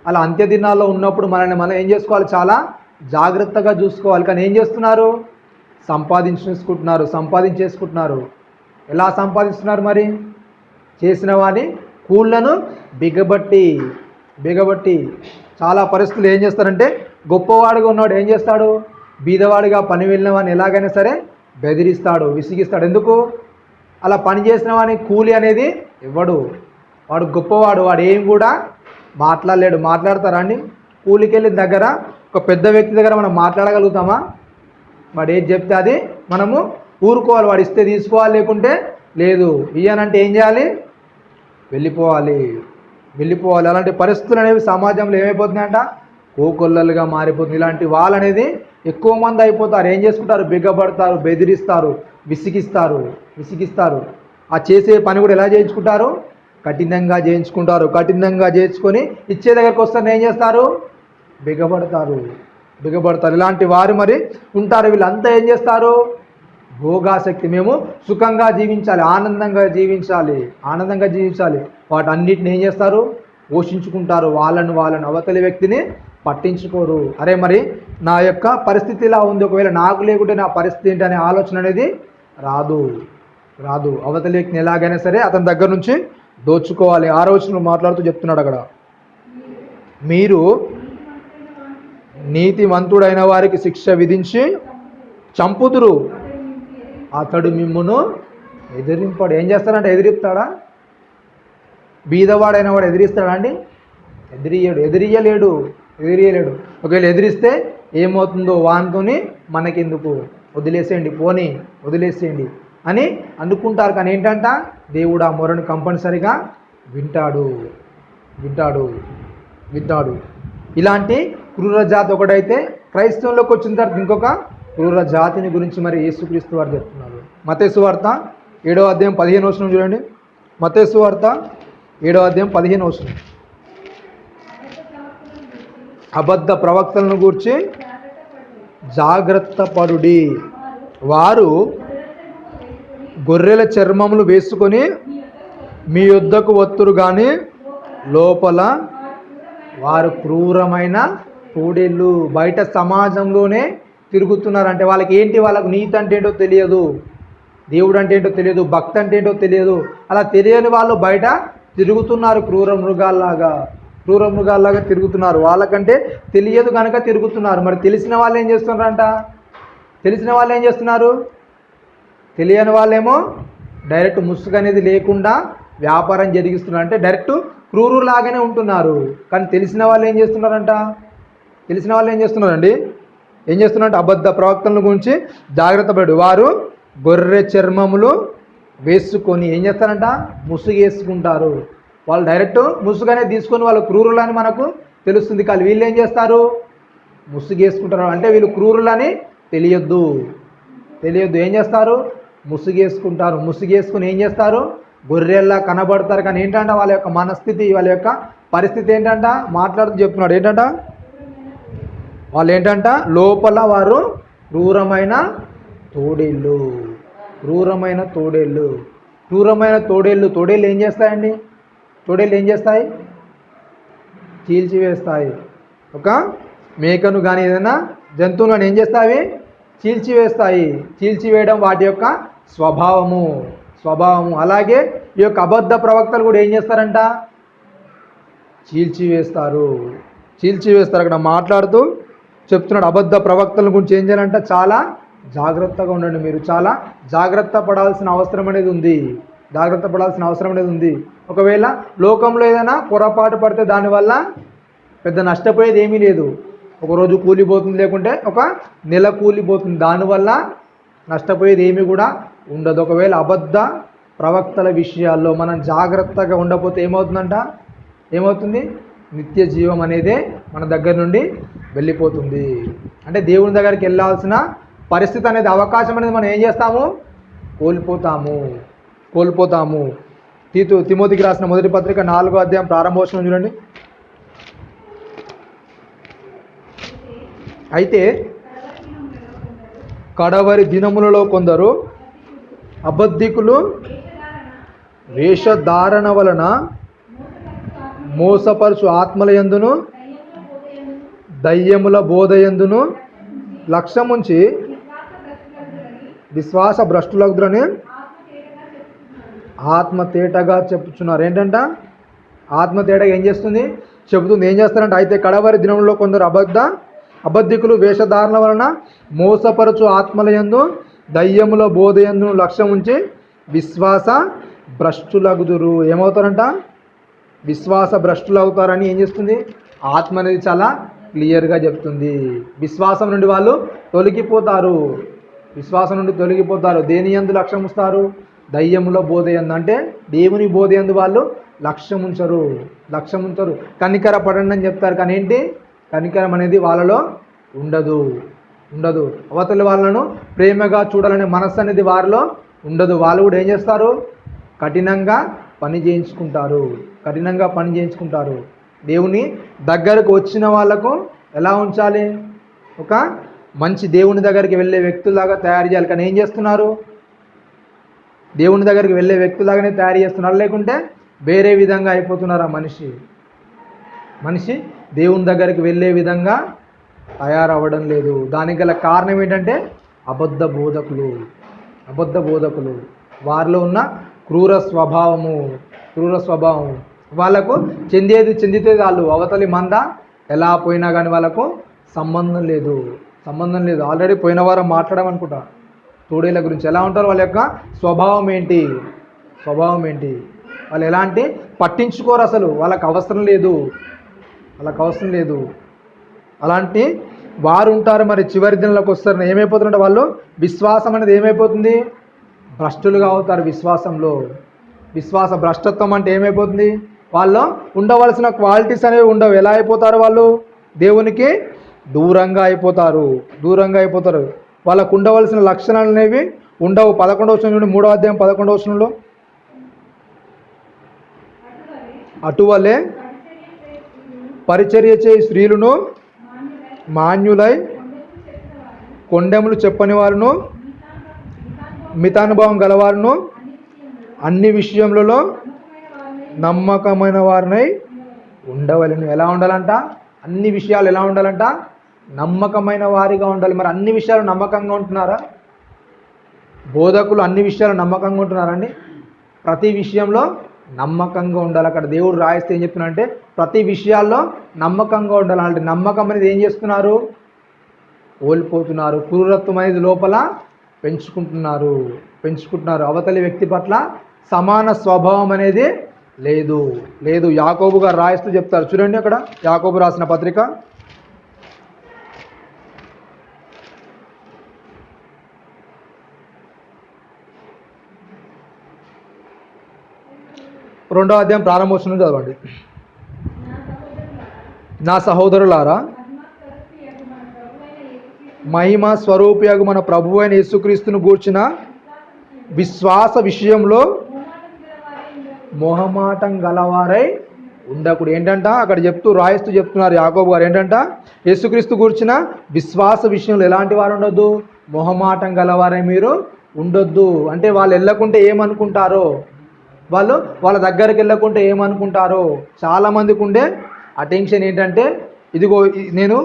అలా అంత్యదినాల్లో ఉన్నప్పుడు మనం ఏం చేసుకోవాలి, చాలా జాగ్రత్తగా చూసుకోవాలి. కానీ ఏం చేస్తున్నారు, సంపాదించేసుకుంటున్నారు. ఎలా సంపాదిస్తున్నారు మరి, చేసిన వాని కూళ్ళను బిగబట్టి చాలా పరిస్థితులు ఏం చేస్తారంటే, గొప్పవాడిగా ఉన్నవాడు ఏం చేస్తాడు, బీదవాడిగా పని వెళ్ళిన వాడిని ఎలాగైనా సరే బెదిరిస్తాడు, విసిగిస్తాడు. ఎందుకు, అలా పని చేసిన వాని కూలి అనేది ఇవ్వడు. వాడు గొప్పవాడు, వాడు ఏం కూడా మాట్లాడలేడు. మాట్లాడతారా అండి, కూలికి వెళ్ళిన దగ్గర ఒక పెద్ద వ్యక్తి దగ్గర మనం మాట్లాడగలుగుతామా? వాడు ఏది చెప్తే అది మనము ఊరుకోవాలి. వాడు ఇస్తే తీసుకోవాలి, లేకుంటే లేదు. ఇయ్యనంటే ఏం చేయాలి, వెళ్ళిపోవాలి. అలాంటి పరిస్థితులు అనేవి సమాజంలో ఏమైపోతున్నాయంట, కోకొల్లలుగా మారిపోతుంది. ఇలాంటి వాళ్ళు అనేది ఎక్కువ మంది అయిపోతారు. ఏం చేసుకుంటారు, బిగ్గబడతారు, బెదిరిస్తారు, విసిగిస్తారు. ఆ చేసే పని కూడా ఎలా చేయించుకుంటారు, కఠినంగా చేయించుకొని ఇచ్చే దగ్గరకు వస్తారు ఏం చేస్తారు, బిగబడతారు. ఇలాంటి వారు మరి ఉంటారు. వీళ్ళంతా ఏం చేస్తారు, భోగాసక్తి, మేము సుఖంగా జీవించాలి, ఆనందంగా జీవించాలి. వాటన్నిటిని ఏం చేస్తారు, పోషించుకుంటారు. వాళ్ళను అవతలి వ్యక్తిని పట్టించుకోరు. అరే మరి నా యొక్క పరిస్థితి ఇలా ఉంది, ఒకవేళ నాకు లేకుంటే నా పరిస్థితి ఏంటి అనే ఆలోచన అనేది రాదు. అవతలి వ్యక్తిని ఎలాగైనా సరే అతని దగ్గర నుంచి దోచుకోవాలి. ఆ రోజును మాట్లాడుతూ చెప్తున్నాడు అక్కడ, మీరు నీతిమంతుడైన వారికి శిక్ష విధించి చంపుదురు, అతడు మిమ్మును ఎదిరింపాడు. ఏం చేస్తాడంటే, ఎదిరిస్తాడా? బీదవాడైన వాడు ఎదిరిస్తాడా అండి? ఎదిరియలేడు. ఒకవేళ ఎదిరిస్తే ఏమవుతుందో వానితోని మనకెందుకు, వదిలేసేయండి అని అనుకుంటారు. కానీ ఏంటంట, దేవుడు ఆ మొరను కంపల్సరిగా వింటాడు. ఇలాంటి క్రూర జాతి ఒకటైతే, క్రైస్తవంలోకి వచ్చిన తర్వాత ఇంకొక క్రూర జాతిని గురించి మరి యేసుక్రీస్తు వారు చెప్తున్నారు. మత్తయి సువార్త 7వ అధ్యాయం 15వ వచనం చూడండి. మత్తయి సువార్త 7వ అధ్యాయం 15వ వచనం. అబద్ధ ప్రవక్తలను గూర్చి జాగ్రత్త పడుడి, వారు గొర్రెల చర్మములు వేసుకొని మీ యొద్దకు వత్తురు కానీ లోపల వారు క్రూరమైన తోడేళ్ళు. బయట సమాజంలోనే తిరుగుతున్నారు. అంటే వాళ్ళకి ఏంటి, వాళ్ళకు నీతి అంటే ఏంటో తెలియదు, దేవుడు అంటే ఏంటో తెలియదు, భక్తి అంటే ఏంటో తెలియదు. అలా తెలియని వాళ్ళు బయట తిరుగుతున్నారు, క్రూర మృగాల్లాగా తిరుగుతున్నారు. వాళ్ళకంటే తెలియదు కనుక తిరుగుతున్నారు. మరి తెలిసిన వాళ్ళు ఏం చేస్తున్నారు, తెలియని వాళ్ళేమో డైరెక్ట్ ముసుగు అనేది లేకుండా వ్యాపారం జరిగిస్తున్నారు. అంటే డైరెక్ట్ క్రూరులాగానే ఉంటున్నారు. కానీ తెలిసిన వాళ్ళు ఏం చేస్తున్నారండి, ఏం చేస్తున్నారంటే అబద్ధ ప్రవక్తల గురించి జాగ్రత్త పడు, వారు గొర్రె చర్మములు వేసుకొని ఏం చేస్తారంట, ముసుగు వేసుకుంటారు. వాళ్ళు డైరెక్ట్ ముసుగునే తీసుకొని వాళ్ళు క్రూరులని మనకు తెలుస్తుంది. కానీ వీళ్ళు ఏం చేస్తారు, ముసుగు వేసుకుంటారు. అంటే వీళ్ళు క్రూరులని తెలియద్దు. ఏం చేస్తారు, ముసుగేసుకుని ఏం చేస్తారు, గొర్రెల్లా కనబడతారు. కానీ ఏంటంట, వాళ్ళ యొక్క మనస్థితి, వాళ్ళ యొక్క పరిస్థితి ఏంటంట, మాట్లాడుతూ చెప్తున్నాడు. ఏంటంట, వాళ్ళు ఏంటంట, లోపల వారు క్రూరమైన తోడేళ్ళు. తోడేళ్ళు ఏం చేస్తాయండి, చీల్చివేస్తాయి. ఒక మేకను కానీ ఏదైనా జంతువులను ఏం చేస్తాయి, చీల్చివేయడం వాటి యొక్క స్వభావము. అలాగే ఈ యొక్క అబద్ధ ప్రవక్తలు కూడా ఏం చేస్తారంట, చీల్చివేస్తారు. అక్కడ మాట్లాడుతూ చెప్తున్నాడు. అబద్ధ ప్రవక్తల గురించి ఏం చేయాలంట, చాలా జాగ్రత్తగా ఉండండి. మీరు చాలా జాగ్రత్త పడాల్సిన అవసరం అనేది ఉంది. ఒకవేళ లోకంలో ఏదైనా పొరపాటు పడితే దానివల్ల పెద్ద నష్టపోయేది ఏమీ లేదు. ఒకరోజు కూలిపోతుంది, లేకుంటే ఒక నెల కూలిపోతుంది. దానివల్ల నష్టపోయేది ఏమీ కూడా ఉండదు. ఒకవేళ అబద్ధ ప్రవక్తల విషయాల్లో మనం జాగ్రత్తగా ఉండకపోతే ఏమవుతుంది, నిత్య జీవం అనేదే మన దగ్గర నుండి వెళ్ళిపోతుంది. అంటే దేవుని దగ్గరికి వెళ్ళాల్సిన పరిస్థితి అనేది, అవకాశం అనేది మనం ఏం చేస్తాము? కోల్పోతాము. తిమోతికి రాసిన మొదటి పత్రిక 4వ అధ్యాయం ప్రారంభవచనం చూడండి. అయితే కడవరి దినములలో కొందరు అబద్ధికులు వేషధారణ వలన మోసపరుచు ఆత్మలయందును దయ్యముల బోధయందును లక్ష్యముంచి విశ్వాస భ్రష్టులగుదురని ఆత్మ తేటగా చెప్పుచున్నారు. ఏంటంట? ఆత్మ తేటగా ఏం చేస్తుంది? చెబుతుంది. ఏం చేస్తారంటే, అయితే కడవరి దినంలో కొందరు అబద్ధికులు వేషధారణ వలన మోసపరచు ఆత్మలయందు దయ్యముల బోధయందును లక్ష్యం ఉంచి విశ్వాస భ్రష్టులగుదురు. ఏమవుతారంట? విశ్వాస భ్రష్టులు అవుతారని ఏం చేస్తుంది? ఆత్మ అనేది చాలా క్లియర్గా చెప్తుంది. విశ్వాసం నుండి వాళ్ళు తొలగిపోతారు. దేని యందు లక్ష్యం ఉంచుతారు? దయ్యముల బోధయందు, అంటే దేవుని బోధయందు వాళ్ళు లక్ష్యం ఉంచరు. కనికర పడండి అని చెప్తారు, కానీ ఏంటి? కనికరం అనేది వాళ్ళలో ఉండదు. అవతలి వాళ్ళను ప్రేమగా చూడాలనే మనస్సు అనేది వారిలో ఉండదు. వాళ్ళు కూడా ఏం చేస్తారు? కఠినంగా పని చేయించుకుంటారు. దేవుని దగ్గరకు వచ్చిన వాళ్ళకు ఎలా ఉంచాలి? ఒక మంచి దేవుని దగ్గరికి వెళ్ళే వ్యక్తులాగా తయారు చేయాలి. కానీ ఏం చేస్తున్నారు? దేవుని దగ్గరికి వెళ్ళే వ్యక్తులాగానే తయారు చేస్తున్నారు, లేకుంటే వేరే విధంగా అయిపోతున్నారు. ఆ మనిషి దేవుని దగ్గరికి వెళ్ళే విధంగా తయారవ్వడం లేదు. దానికి గల కారణం ఏంటంటే అబద్ధ బోధకులు. వారిలో ఉన్న క్రూర స్వభావం. వాళ్ళకు చెందితే వాళ్ళు అవతలి మంద ఎలా పోయినా కానీ వాళ్ళకు సంబంధం లేదు. ఆల్రెడీ పోయిన వారం మాట్లాడమనుకుంటా తోడేళ్ళ గురించి. ఎలా ఉంటారు? వాళ్ళ యొక్క స్వభావం ఏంటి? వాళ్ళు ఎలాంటి పట్టించుకోరు, అసలు వాళ్ళకు అవసరం లేదు. అలాంటి వారు ఉంటారు. మరి చివరి దినంలోకి వస్తారు, ఏమైపోతుందంటే వాళ్ళు విశ్వాసం అనేది ఏమైపోతుంది? భ్రష్టులుగా అవుతారు. విశ్వాస భ్రష్టత్వం అంటే ఏమైపోతుంది? వాళ్ళు ఉండవలసిన క్వాలిటీస్ అనేవి ఉండవు. ఎలా అయిపోతారు? వాళ్ళు దేవునికి దూరంగా అయిపోతారు. వాళ్ళకు ఉండవలసిన లక్షణాలు అనేవి ఉండవు. 11వ వచనం నుండి 3వ అధ్యాయం 11వ వచనంలో, అటువలే పరిచర్య చేయి స్త్రీలను మాన్యులై కొండెములు చెప్పని వారును మితానుభవం గలవారును అన్ని విషయములలో నమ్మకమైన వారినై ఉండవలెను. ఎలా ఉండాలంట? అన్ని విషయాలు ఎలా ఉండాలంట? నమ్మకమైన వారిగా ఉండాలి. మరి అన్ని విషయాలు నమ్మకంగా ఉంటున్నారా? బోధకులు అన్ని విషయాలు నమ్మకంగా ఉంటున్నారండి? ప్రతి విషయంలో నమ్మకంగా ఉండాలి. అక్కడ దేవుడు రాయిస్తే ఏం చెప్తున్నారంటే ప్రతి విషయాల్లో నమ్మకంగా ఉండాలి. అంటే నమ్మకం అనేది ఏం చేస్తున్నారు? కోల్పోతున్నారు. క్రూరత్వం అనేది లోపల పెంచుకుంటున్నారు. అవతలి వ్యక్తి పట్ల సమాన స్వభావం అనేది లేదు. యాకోబు గారు రాయిస్తూ చెప్తారు చూడండి. అక్కడ యాకోబు రాసిన పత్రిక 2వ అధ్యాయం ప్రారంభోచనం చదవండి. నా సహోదరులారా, మహిమ స్వరూపియగు మన ప్రభువు అయిన యేసుక్రీస్తును గూర్చిన విశ్వాస విషయంలో మొహమాటం గలవారై ఉండకూడదు. ఏంటంట? అక్కడ రాయిస్తూ చెప్తున్నారు యాకోబు గారు. ఏంటంట? యేసుక్రీస్తు గూర్చిన విశ్వాస విషయంలో ఎలాంటి వారు ఉండొద్దు? మొహమాటం గలవారై మీరు ఉండొద్దు. అంటే వాళ్ళు వెళ్ళకుంటే ఏమనుకుంటారో, వాళ్ళ దగ్గరికి వెళ్ళకుంటే ఏమనుకుంటారో. చాలామందికి ఉండే అటెన్షన్ ఏంటంటే, ఇదిగో నేను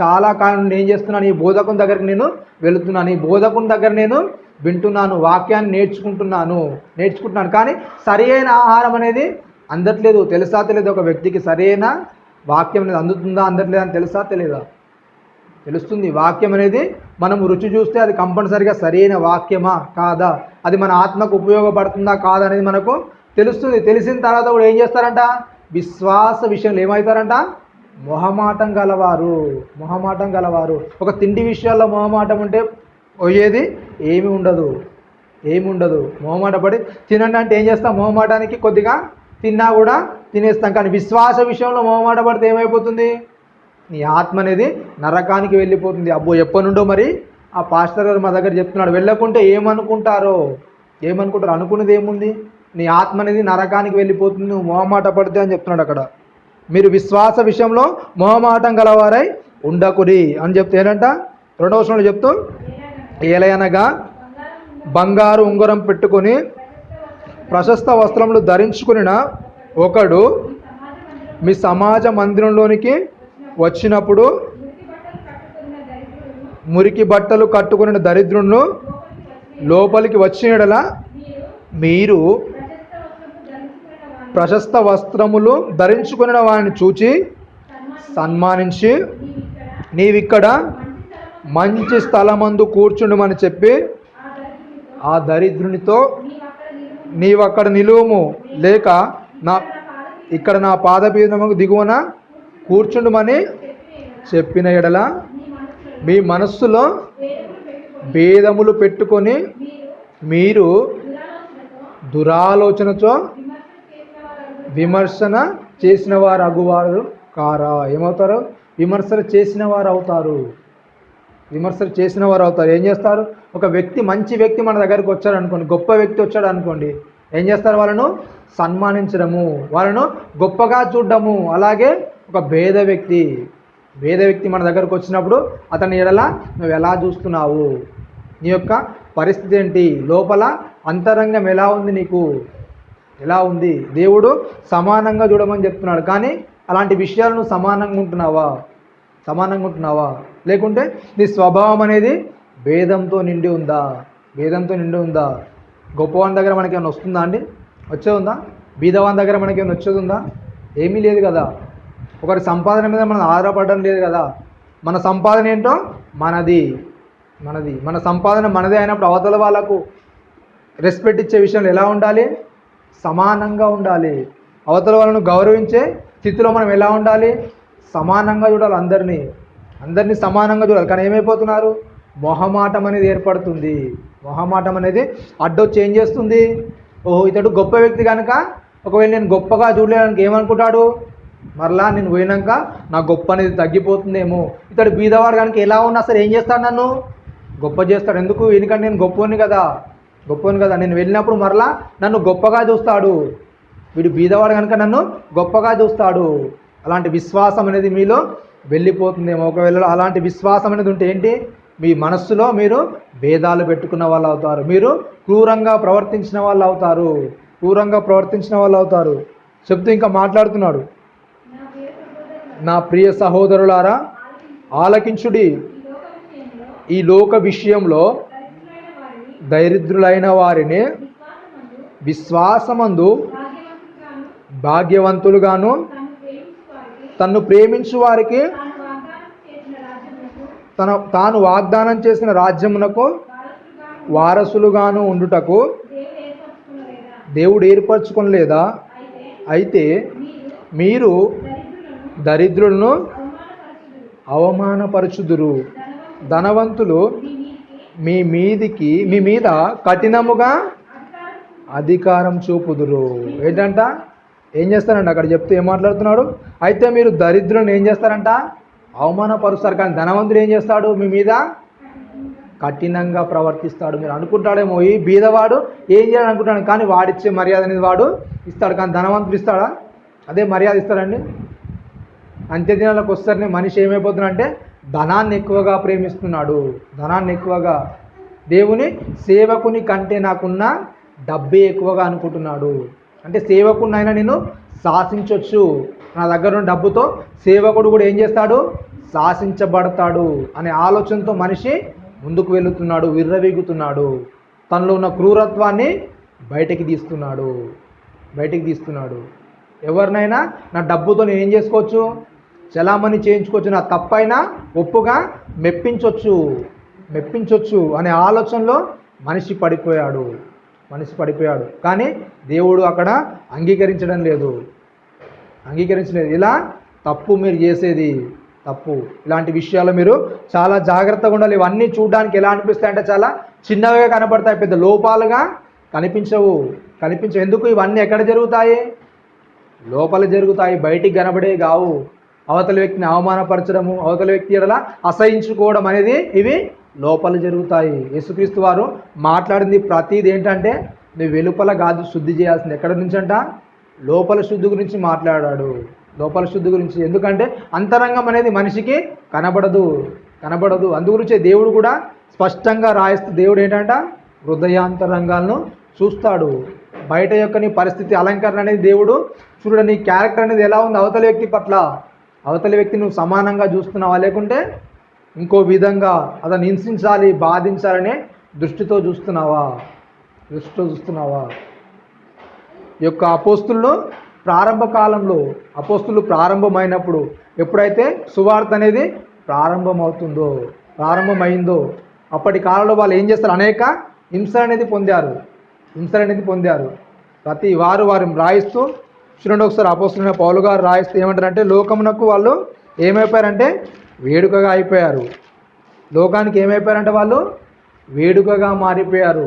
చాలా కాలం నుండి ఏం చేస్తున్నాను? ఈ బోధకుని దగ్గరికి నేను వెళుతున్నాను, ఈ బోధకుని దగ్గర నేను వింటున్నాను, వాక్యాన్ని నేర్చుకుంటున్నాను, కానీ సరైన ఆహారం అనేది అందట్లేదు. తెలుసా తెలియదు? ఒక వ్యక్తికి సరైన వాక్యం అనేది అందుతుందా అందట్లేదా అని తెలుసా తెలియదా? తెలుస్తుంది. వాక్యం అనేది మనం రుచి చూస్తే అది కంపల్సరిగా సరైన వాక్యమా కాదా, అది మన ఆత్మకు ఉపయోగపడుతుందా కాదా అనేది మనకు తెలుస్తుంది. తెలిసిన తర్వాత కూడా ఏం చేస్తారంట? విశ్వాస విషయంలో ఏమవుతారంట? మొహమాటం గలవారు. ఒక తిండి విషయాల్లో మొహమాటం ఉంటే పోయేది ఏమి ఉండదు. మొహమాట పడి తినండి అంటే ఏం చేస్తాం? మొహమాటానికి కొద్దిగా తిన్నా కూడా తినేస్తాం. కానీ విశ్వాస విషయంలో మొహమాట పడితే ఏమైపోతుంది? నీ ఆత్మ అనేది నరకానికి వెళ్ళిపోతుంది. అబ్బో, ఎప్పటి నుండో మరి ఆ పాస్టర్ గారు మా దగ్గర చెప్తున్నాడు, వెళ్ళకుంటే ఏమనుకుంటారో, ఏమనుకుంటారు, అనుకున్నది ఏముంది, నీ ఆత్మ అనేది నరకానికి వెళ్ళిపోతుంది, నువ్వు మొహమాట పడితే అని చెప్తున్నాడు అక్కడ. మీరు విశ్వాస విషయంలో మొహమాటం గలవారై ఉండకుడి అని చెప్తే ఏంటంట 2వ వచనంలో చెప్తూ, ఏలయనగా బంగారు ఉంగరం పెట్టుకొని ప్రశస్త వస్త్రములు ధరించుకున్న ఒకడు మీ సమాజ మందిరంలోనికి వచ్చినప్పుడు మురికి బట్టలు కట్టుకున్న దరిద్రులను లోపలికి వచ్చినడలా మీరు ప్రశస్త వస్త్రములు ధరించుకున్న వారిని చూచి సన్మానించి, నీవిక్కడ మంచి స్థలమందు కూర్చుండమని చెప్పి ఆ దరిద్రునితో, నీవక్కడ నిలువము, లేక ఇక్కడ నా పాదపీఠముకు దిగువన కూర్చుండమని చెప్పిన ఎడల మీ మనస్సులో భేదములు పెట్టుకొని మీరు దురాలోచనతో విమర్శన చేసిన వారు అగువారు కారా. ఏమవుతారు? విమర్శలు చేసిన వారు అవుతారు. విమర్శలు చేసిన వారు అవుతారు. ఏం చేస్తారు? ఒక వ్యక్తి, మంచి వ్యక్తి మన దగ్గరకు వచ్చాడు అనుకోండి, గొప్ప వ్యక్తి వచ్చాడు అనుకోండి, ఏం చేస్తారు? వాళ్ళను సన్మానించడము, వాళ్ళను గొప్పగా చూడడము. అలాగే ఒక భేద వ్యక్తి మన దగ్గరకు వచ్చినప్పుడు అతని ఎడల నువ్వు ఎలా చూస్తున్నావు, నీ యొక్క పరిస్థితి ఏంటి, లోపల అంతరంగం ఎలా ఉంది, నీకు ఎలా ఉంది? దేవుడు సమానంగా చూడమని చెప్తున్నాడు, కానీ అలాంటి విషయాలను సమానంగా ఉంటున్నావా? లేకుంటే నీ స్వభావం అనేది భేదంతో నిండి ఉందా? గొప్పవాని దగ్గర మనకేమైనా వస్తుందా అండి? వచ్చేది ఉందా? బీదవాని దగ్గర మనకేమైనా వచ్చేది ఉందా? ఏమీ లేదు కదా. ఒకరి సంపాదన మీద మనం ఆధారపడడం లేదు కదా. మన సంపాదన ఏంటో మనది. మన సంపాదన మనదే అయినప్పుడు అవతల వాళ్ళకు రెస్పెక్ట్ ఇచ్చే విషయంలో ఎలా ఉండాలి? సమానంగా ఉండాలి. అవతల వాళ్ళను గౌరవించే స్థితిలో మనం ఎలా ఉండాలి? సమానంగా చూడాలి. అందరినీ సమానంగా చూడాలి. కానీ ఏమైపోతున్నారు? మొహమాటం అనేది ఏర్పడుతుంది. మొహమాటం అనేది అడ్డొచ్చి ఏం చేస్తుంది? ఓహో, ఇతడు గొప్ప వ్యక్తి కనుక ఒకవేళ నేను గొప్పగా చూడలేడానికి ఏమనుకుంటాడు? మరలా నేను పోయినాక నా గొప్ప అనేది తగ్గిపోతుందేమో. ఇతడు బీదవాడు కనుక ఎలా ఉన్నా సరే ఏం చేస్తాడు? నన్ను గొప్ప చేస్తాడు. ఎందుకు? ఎందుకంటే నేను గొప్పని కదా. నేను వెళ్ళినప్పుడు మరలా నన్ను గొప్పగా చూస్తాడు. వీడు బీదవాడు కనుక నన్ను గొప్పగా చూస్తాడు. అలాంటి విశ్వాసం అనేది మీలో వెళ్ళిపోతుందేమో. ఒకవేళ అలాంటి విశ్వాసం అనేది ఉంటే ఏంటి? మీ మనస్సులో మీరు భేదాలు పెట్టుకున్న వాళ్ళు అవుతారు. మీరు క్రూరంగా ప్రవర్తించిన వాళ్ళు అవుతారు. చెప్తూ ఇంకా మాట్లాడుతున్నాడు, నా ప్రియ సహోదరులారా ఆలకించుడి, ఈ లోక విషయంలో దరిద్రులైన వారిని విశ్వాసమందు భాగ్యవంతులుగాను తన్ను ప్రేమించు వారికి తాను వాగ్దానం చేసిన రాజ్యమునకు వారసులుగాను ఉండుటకు దేవుడు ఏర్పరచుకొనలేదా? అయితే మీరు దరిద్రులను అవమానపరచుదురు, ధనవంతులు మీ మీద కఠినముగా అధికారం చూపుదురు. ఏంటంట? ఏం చేస్తారంట? అక్కడ చెప్తే ఏం మాట్లాడుతున్నాడు? అయితే మీరు దరిద్రులను ఏం చేస్తారంట? అవమానపరుస్తారు. కానీ ధనవంతుడు ఏం చేస్తాడు? మీ మీద కఠినంగా ప్రవర్తిస్తాడు. మీరు అనుకుంటాడేమో ఈ బీదవాడు ఏం చేయాలని అనుకుంటాడు, కానీ వాడిచ్చే మర్యాద అనేది వాడు ఇస్తాడు. కానీ ధనవంతుడు ఇస్తాడా? అదే మర్యాద ఇస్తాడండి? అంత్యదినాలకు వస్తారని మనిషి ఏమైపోతున్నాడంటే ధనాన్ని ఎక్కువగా ప్రేమిస్తున్నాడు. దేవుని సేవకుని కంటే నాకున్న డబ్బే ఎక్కువగా అనుకుంటున్నాడు. అంటే సేవకుడినైనా నేను శాసించవచ్చు, నా దగ్గర ఉన్న డబ్బుతో సేవకుడు కూడా ఏం చేస్తాడు? శాసించబడతాడు అనే ఆలోచనతో మనిషి ముందుకు వెళుతున్నాడు, విర్రవీగుతున్నాడు. తనలో ఉన్న క్రూరత్వాన్ని బయటికి తీస్తున్నాడు. ఎవరినైనా నా డబ్బుతో నేను ఏం చేసుకోవచ్చు? చలామణి చేయించుకోవచ్చు, నా తప్పైనా ఒప్పుగా మెప్పించవచ్చు అనే ఆలోచనలో మనిషి పడిపోయాడు. కానీ దేవుడు అక్కడ అంగీకరించడం లేదు. ఇలా తప్పు, మీరు చేసేది తప్పు. ఇలాంటి విషయాలు మీరు చాలా జాగ్రత్తగా ఉండాలి. ఇవన్నీ చూడడానికి ఎలా అనిపిస్తాయంటే చాలా చిన్నగా కనపడతాయి, పెద్ద లోపాలుగా కనిపించవు. ఎందుకు? ఇవన్నీ ఎక్కడ జరుగుతాయి? లోపల జరుగుతాయి, బయటికి కనబడే కావు. అవతల వ్యక్తిని అవమానపరచడము, అవతల వ్యక్తి ఎడల అసహించుకోవడం అనేది ఇవి లోపల జరుగుతాయి. యేసుక్రీస్తు వారు మాట్లాడింది ప్రతిది ఏంటంటే నువ్వు వెలుపల కాదు శుద్ధి చేయాల్సింది. ఎక్కడ నుంచి అంట? లోపల శుద్ధి గురించి మాట్లాడాడు. లోపల శుద్ధి గురించి. ఎందుకంటే అంతరంగం అనేది మనిషికి కనబడదు. అందుగురించే దేవుడు కూడా స్పష్టంగా రాయిస్తూ దేవుడు ఏంటంట హృదయాంతరంగాలను చూస్తాడు. బయట యొక్క నీ పరిస్థితి అలంకరణ అనేది దేవుడు చూడ, నీ క్యారెక్టర్ అనేది ఎలా ఉంది అవతల వ్యక్తి పట్ల, అవతల వ్యక్తి నువ్వు సమానంగా చూస్తున్నావా, లేకుంటే ఇంకో విధంగా అతను హింసించాలి బాధించాలనే దృష్టితో చూస్తున్నావా? ఈ యొక్క అపోస్తులు ప్రారంభ కాలంలో, అపోస్తులు ప్రారంభమైనప్పుడు ఎప్పుడైతే సువార్త అనేది ప్రారంభమైందో అప్పటి కాలంలో వాళ్ళు ఏం చేస్తారు? అనేక హింసలు అనేది పొందారు. ప్రతి వారు రాయిస్తూ చూడండి ఒకసారి. అపోస్తులైన పౌలు గారు రాయిస్తూ ఏమంటారంటే లోకమునకు వాళ్ళు ఏమైపోయారంటే వేడుకగా అయిపోయారు. లోకానికి ఏమైపోయారంటే వాళ్ళు వేడుకగా మారిపోయారు.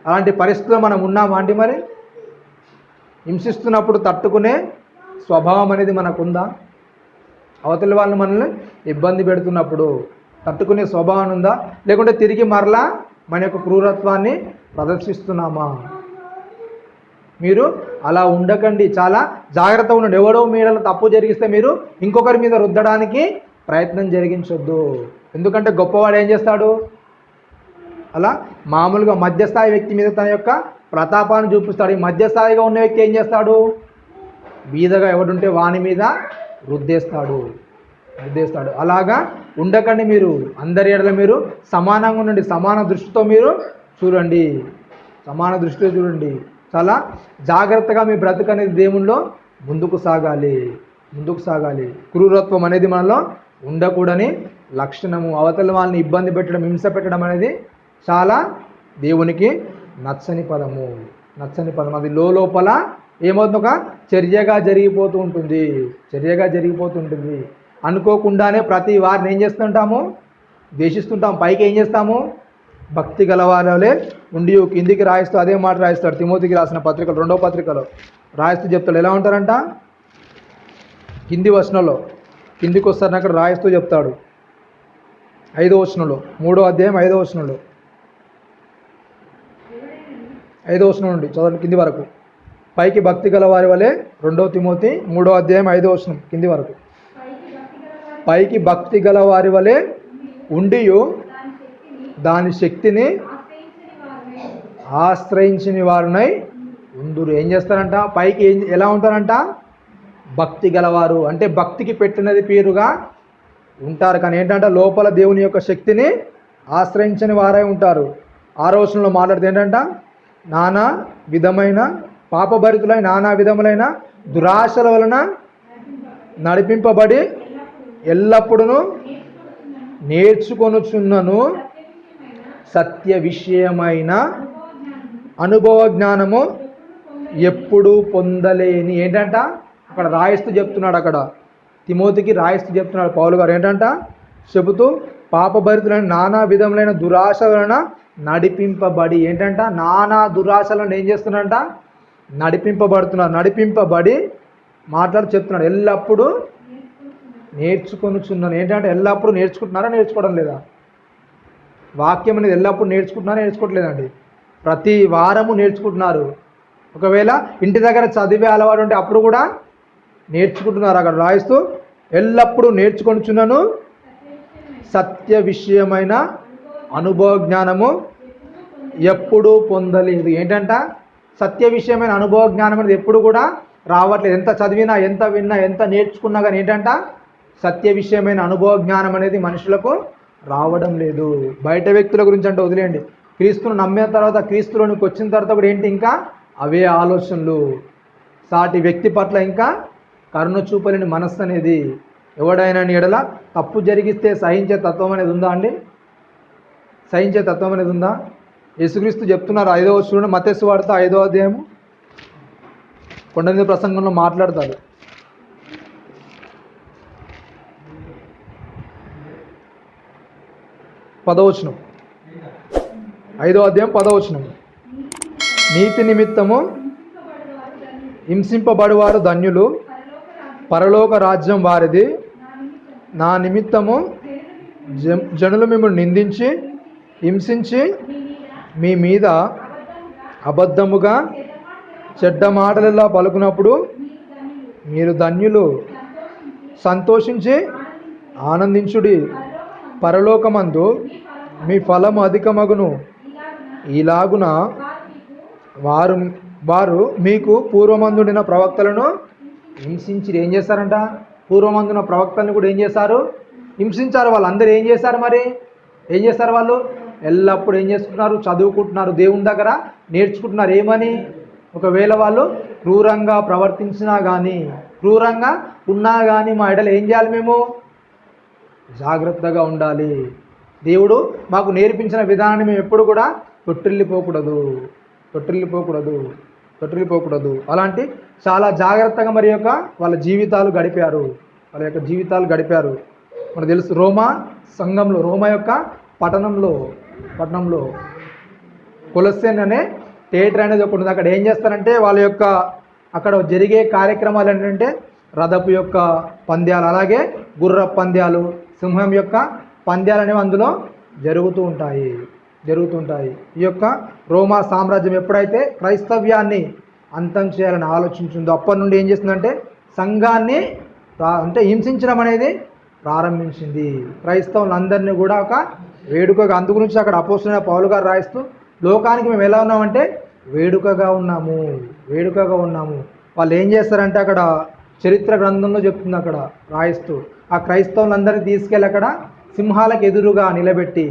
అలాంటి పరిస్థితుల్లో మనం ఉన్నామా అంటే మరి? హింసిస్తున్నప్పుడు తట్టుకునే స్వభావం అనేది మనకుందా? అవతలి వాళ్ళు మనల్ని ఇబ్బంది పెడుతున్నప్పుడు తట్టుకునే స్వభావం ఉందా? లేకుంటే తిరిగి మరలా మన యొక్క క్రూరత్వాన్ని ప్రదర్శిస్తున్నామా? మీరు అలా ఉండకండి. చాలా జాగ్రత్తగా ఉండండి. ఎవడో మీడలో తప్పు జరిగిస్తే మీరు ఇంకొకరి మీద రుద్దడానికి ప్రయత్నం జరిగించొద్దు. ఎందుకంటే గొప్పవాడు ఏం చేస్తాడు? అలా మామూలుగా మధ్యస్థాయి వ్యక్తి మీద తన యొక్క ప్రతాపాన్ని చూపిస్తాడు. ఈ మధ్యస్థాయిగా ఉన్న వ్యక్తి ఏం చేస్తాడు? బీదగా ఎవడుంటే వాని మీద రుద్దేస్తాడు. అలాగా ఉండకండి. మీరు అందరి ఎడల మీరు సమానంగా ఉండండి. సమాన దృష్టితో చూడండి. చాలా జాగ్రత్తగా మీ బ్రతుకు అనేది దేవునిలో ముందుకు సాగాలి. క్రూరత్వం అనేది మనలో ఉండకూడని లక్షణము. అవతల వాళ్ళని ఇబ్బంది పెట్టడం, హింస పెట్టడం అనేది చాలా దేవునికి నచ్చని పదము. అది లోపల ఏమవుతుంది? ఒక చర్యగా జరిగిపోతూ ఉంటుంది. అనుకోకుండానే ప్రతి వారిని ఏం చేస్తుంటాము? ద్వేషిస్తుంటాం. పైకి ఏం చేస్తాము? భక్తి గలవారే ఉండి కిందికి రాయిస్తూ అదే మాట రాయిస్తాడు. తిమోతికి రాసిన పత్రికలు 2వ పత్రికలో రాయిస్తూ చెప్తాడు. ఎలా ఉంటారంట? కింది వచనంలో కిందికి వస్తారని అక్కడ రాయిస్తూ చెప్తాడు. 5వ వచనంలో 3వ అధ్యాయం 5వ వచనంలో 5వ వచనం నుండి చదవండి కింది వరకు. పైకి భక్తి గల వారి వలె 2వ తిమోతి 3వ అధ్యాయం 5వ వచనం కింది వరకు. పైకి భక్తి గల వారి వలె ఉండి దాని శక్తిని ఆశ్రయించిన వారునై ఉందురు. ఏం చేస్తారంట? పైకి ఎలా ఉంటారంట? భక్తి గలవారు అంటే భక్తికి పెట్టినది పేరుగా ఉంటారు. కానీ ఏంటంటే లోపల దేవుని యొక్క శక్తిని ఆశ్రయించని వారై ఉంటారు. 6వ వచనంలో మాట్లాడితే ఏంటంట? నానా విధమైన పాపభరితులైన నానా విధములైన దురాశల వలన నడిపింపబడి ఎల్లప్పుడూ నేర్చుకొనుచున్నను సత్య విషయమైన అనుభవ జ్ఞానము ఎప్పుడు పొందలేని. ఏంటంట? అక్కడ రాయిస్తూ చెప్తున్నాడు. అక్కడ తిమోతికి రాయిస్తూ చెప్తున్నాడు పౌలు గారు. ఏంటంట? చెబుతూ పాపభరితులైన నానా విధములైన దురాశలను నడిపింపబడి. ఏంటంట? నానా దురాశలను ఏం చేస్తున్నారంట? నడిపింపబడి మాట్లాడి చెప్తున్నాడు. ఎల్లప్పుడూ నేర్చుకొనుచున్నాను. ఏంటంటే ఎల్లప్పుడూ నేర్చుకుంటున్నారా, నేర్చుకోవడం లేదా? వాక్యం అనేది ఎల్లప్పుడూ నేర్చుకోవట్లేదండి. ప్రతి వారము నేర్చుకుంటున్నారు. ఒకవేళ ఇంటి దగ్గర చదివే అలవాటు ఉంటే అప్పుడు కూడా నేర్చుకుంటున్నారు. అక్కడ రాయిస్తూ ఎల్లప్పుడూ నేర్చుకొనుచున్నాను సత్య విషయమైన అనుభవ జ్ఞానము ఎప్పుడూ పొందలేదు. ఏంటంట? సత్య విషయమైన అనుభవ జ్ఞానం అనేది ఎప్పుడు కూడా రావట్లేదు. ఎంత చదివినా, ఎంత విన్నా, ఎంత నేర్చుకున్నా కానీ ఏంటంట? సత్య విషయమైన అనుభవ జ్ఞానం అనేది మనుషులకు రావడం లేదు. బయట వ్యక్తుల గురించి అంటే వదిలేయండి. క్రీస్తును నమ్మిన తర్వాత, క్రీస్తులోనికి వచ్చిన తర్వాత కూడా ఏంటి? ఇంకా అవే ఆలోచనలు. సాటి వ్యక్తి పట్ల ఇంకా కరుణ చూపలేని మనస్సు అనేది. ఎవడైనా ఎడల తప్పు జరిగిస్తే సహించే తత్వం అనేది ఉందా అండి? సహించే తత్వం అనేది ఉందా? యేసుక్రీస్తు చెప్తున్నారు 5వ వచనం మత్తయి సువార్త 5వ అధ్యాయము కొండ మీద ప్రసంగంలో మాట్లాడతారు. 10వ వచనం 5వ అధ్యాయం 10వ వచనం. నీతి నిమిత్తము హింసింపబడువారు ధన్యులు, పరలోక రాజ్యం వారిది. నా నిమిత్తము జనులు మిమ్మల్ని నిందించి హింసించి మీ మీద అబద్ధముగా చెడ్డ మాటలలో పలుకున్నప్పుడు మీరు ధన్యులు, సంతోషించి ఆనందించుడి, పరలోకమందు మీ ఫలము అధికమగును. ఇలాగున వారు వారు మీకు పూర్వమందుండిన ప్రవక్తలను హింసించి ఏం చేస్తారంట? పూర్వమందున ప్రవక్తలను కూడా ఏం చేశారు? హింసించారు. వాళ్ళందరూ ఏం చేశారు? మరి ఏం చేస్తారు? వాళ్ళు ఎల్లప్పుడూ ఏం చేసుకుంటున్నారు? చదువుకుంటున్నారు, దేవుని దగ్గర నేర్చుకుంటున్నారు. ఏమని? ఒకవేళ వాళ్ళు క్రూరంగా ప్రవర్తించినా కానీ, క్రూరంగా ఉన్నా కానీ మా ఎడల ఏం చేయాలి? మేము జాగ్రత్తగా ఉండాలి. దేవుడు మాకు నేర్పించిన విధానాన్ని మేము ఎప్పుడు కూడా తొట్టిల్లిపోకూడదు, తొట్టిల్లిపోకూడదు, తొట్టిల్లిపోకూడదు. అలాంటి చాలా జాగ్రత్తగా మరి యొక్క వాళ్ళ జీవితాలు గడిపారు, వాళ్ళ యొక్క జీవితాలు గడిపారు. మనకు తెలుసు రోమా సంఘంలో, రోమా యొక్క పట్టణంలో కొలొస్సేన్ అనే థియేటర్ అనేది ఒకటి ఉంది. అక్కడ ఏం చేస్తారంటే వాళ్ళ యొక్క అక్కడ జరిగే కార్యక్రమాలు ఏంటంటే రథపు యొక్క పంద్యాలు, అలాగే గుర్ర పంద్యాలు, సింహం యొక్క పంద్యాలు అనేవి అందులో జరుగుతూ ఉంటాయి. ఈ యొక్క రోమా సామ్రాజ్యం ఎప్పుడైతే క్రైస్తవ్యాన్ని అంతం చేయాలని ఆలోచించిందో అప్పటి నుండి ఏం చేస్తుందంటే సంఘాన్ని అంటే హింసించడం అనేది ప్రారంభించింది. క్రైస్తవులందరినీ కూడా ఒక వేడుకగా, అందు గురించి అక్కడ అపోస్తలుడైన పౌలు గారు రాయిస్తూ లోకానికి మేము ఎలా ఉన్నామంటే వేడుకగా ఉన్నాము. వాళ్ళు ఏం చేస్తారంటే అక్కడ చరిత్ర గ్రంథంలో చెప్తుంది, అక్కడ రాయిస్తూ ఆ క్రైస్తవులందరినీ తీసుకెళ్ళి అక్కడ సింహాలకు ఎదురుగా నిలబెట్టి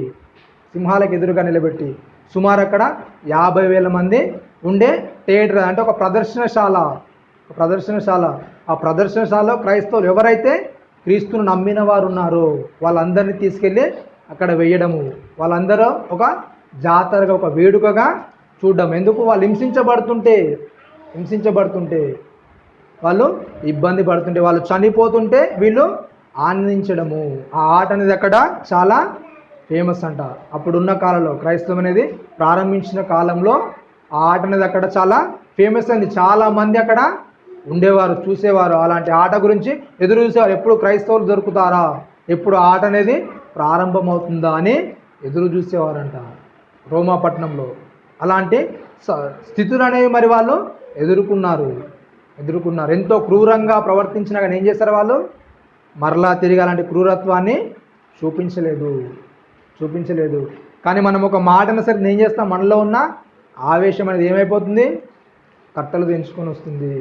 సుమారు అక్కడ 50,000 మంది ఉండే థియేటర్, అంటే ఒక ప్రదర్శనశాల. ఆ ప్రదర్శనశాలలో క్రైస్తవులు ఎవరైతే క్రీస్తును నమ్మిన వారు ఉన్నారో వాళ్ళందరినీ తీసుకెళ్ళి అక్కడ వేయడము, వాళ్ళందరూ ఒక జాతరగా, ఒక వేడుకగా చూడడం. ఎందుకు? వాళ్ళు హింసించబడుతుంటే, వాళ్ళు ఇబ్బంది పడుతుంటే, వాళ్ళు చనిపోతుంటే వీళ్ళు ఆనందించడము. ఆ ఆట అనేది అక్కడ చాలా ఫేమస్ అంట. అప్పుడున్న కాలంలో, క్రైస్తవం అనేది ప్రారంభించిన కాలంలో ఆ ఆట అనేది అక్కడ చాలా ఫేమస్ అయింది. చాలామంది అక్కడ ఉండేవారు, చూసేవారు. అలాంటి ఆట గురించి ఎదురు చూసేవారు. ఎప్పుడు క్రైస్తవులు దొరుకుతారా, ఎప్పుడు ఆట అనేది ప్రారంభమవుతుందా అని ఎదురు చూసేవారంట రోమా పట్టణంలో. అలాంటి స్థితులు అనేవి మరి వాళ్ళు ఎదుర్కొన్నారు. ఎంతో క్రూరంగా ప్రవర్తించినా కానీ ఏం చేస్తారు? వాళ్ళు మరలా తిరిగి అలాంటి క్రూరత్వాన్ని చూపించలేదు. కానీ మనం ఒక మాటను సరే ఏం చేస్తాం? మనలో ఉన్న ఆవేశం అనేది ఏమైపోతుంది? కట్టలు తెంచుకొని వస్తుంది.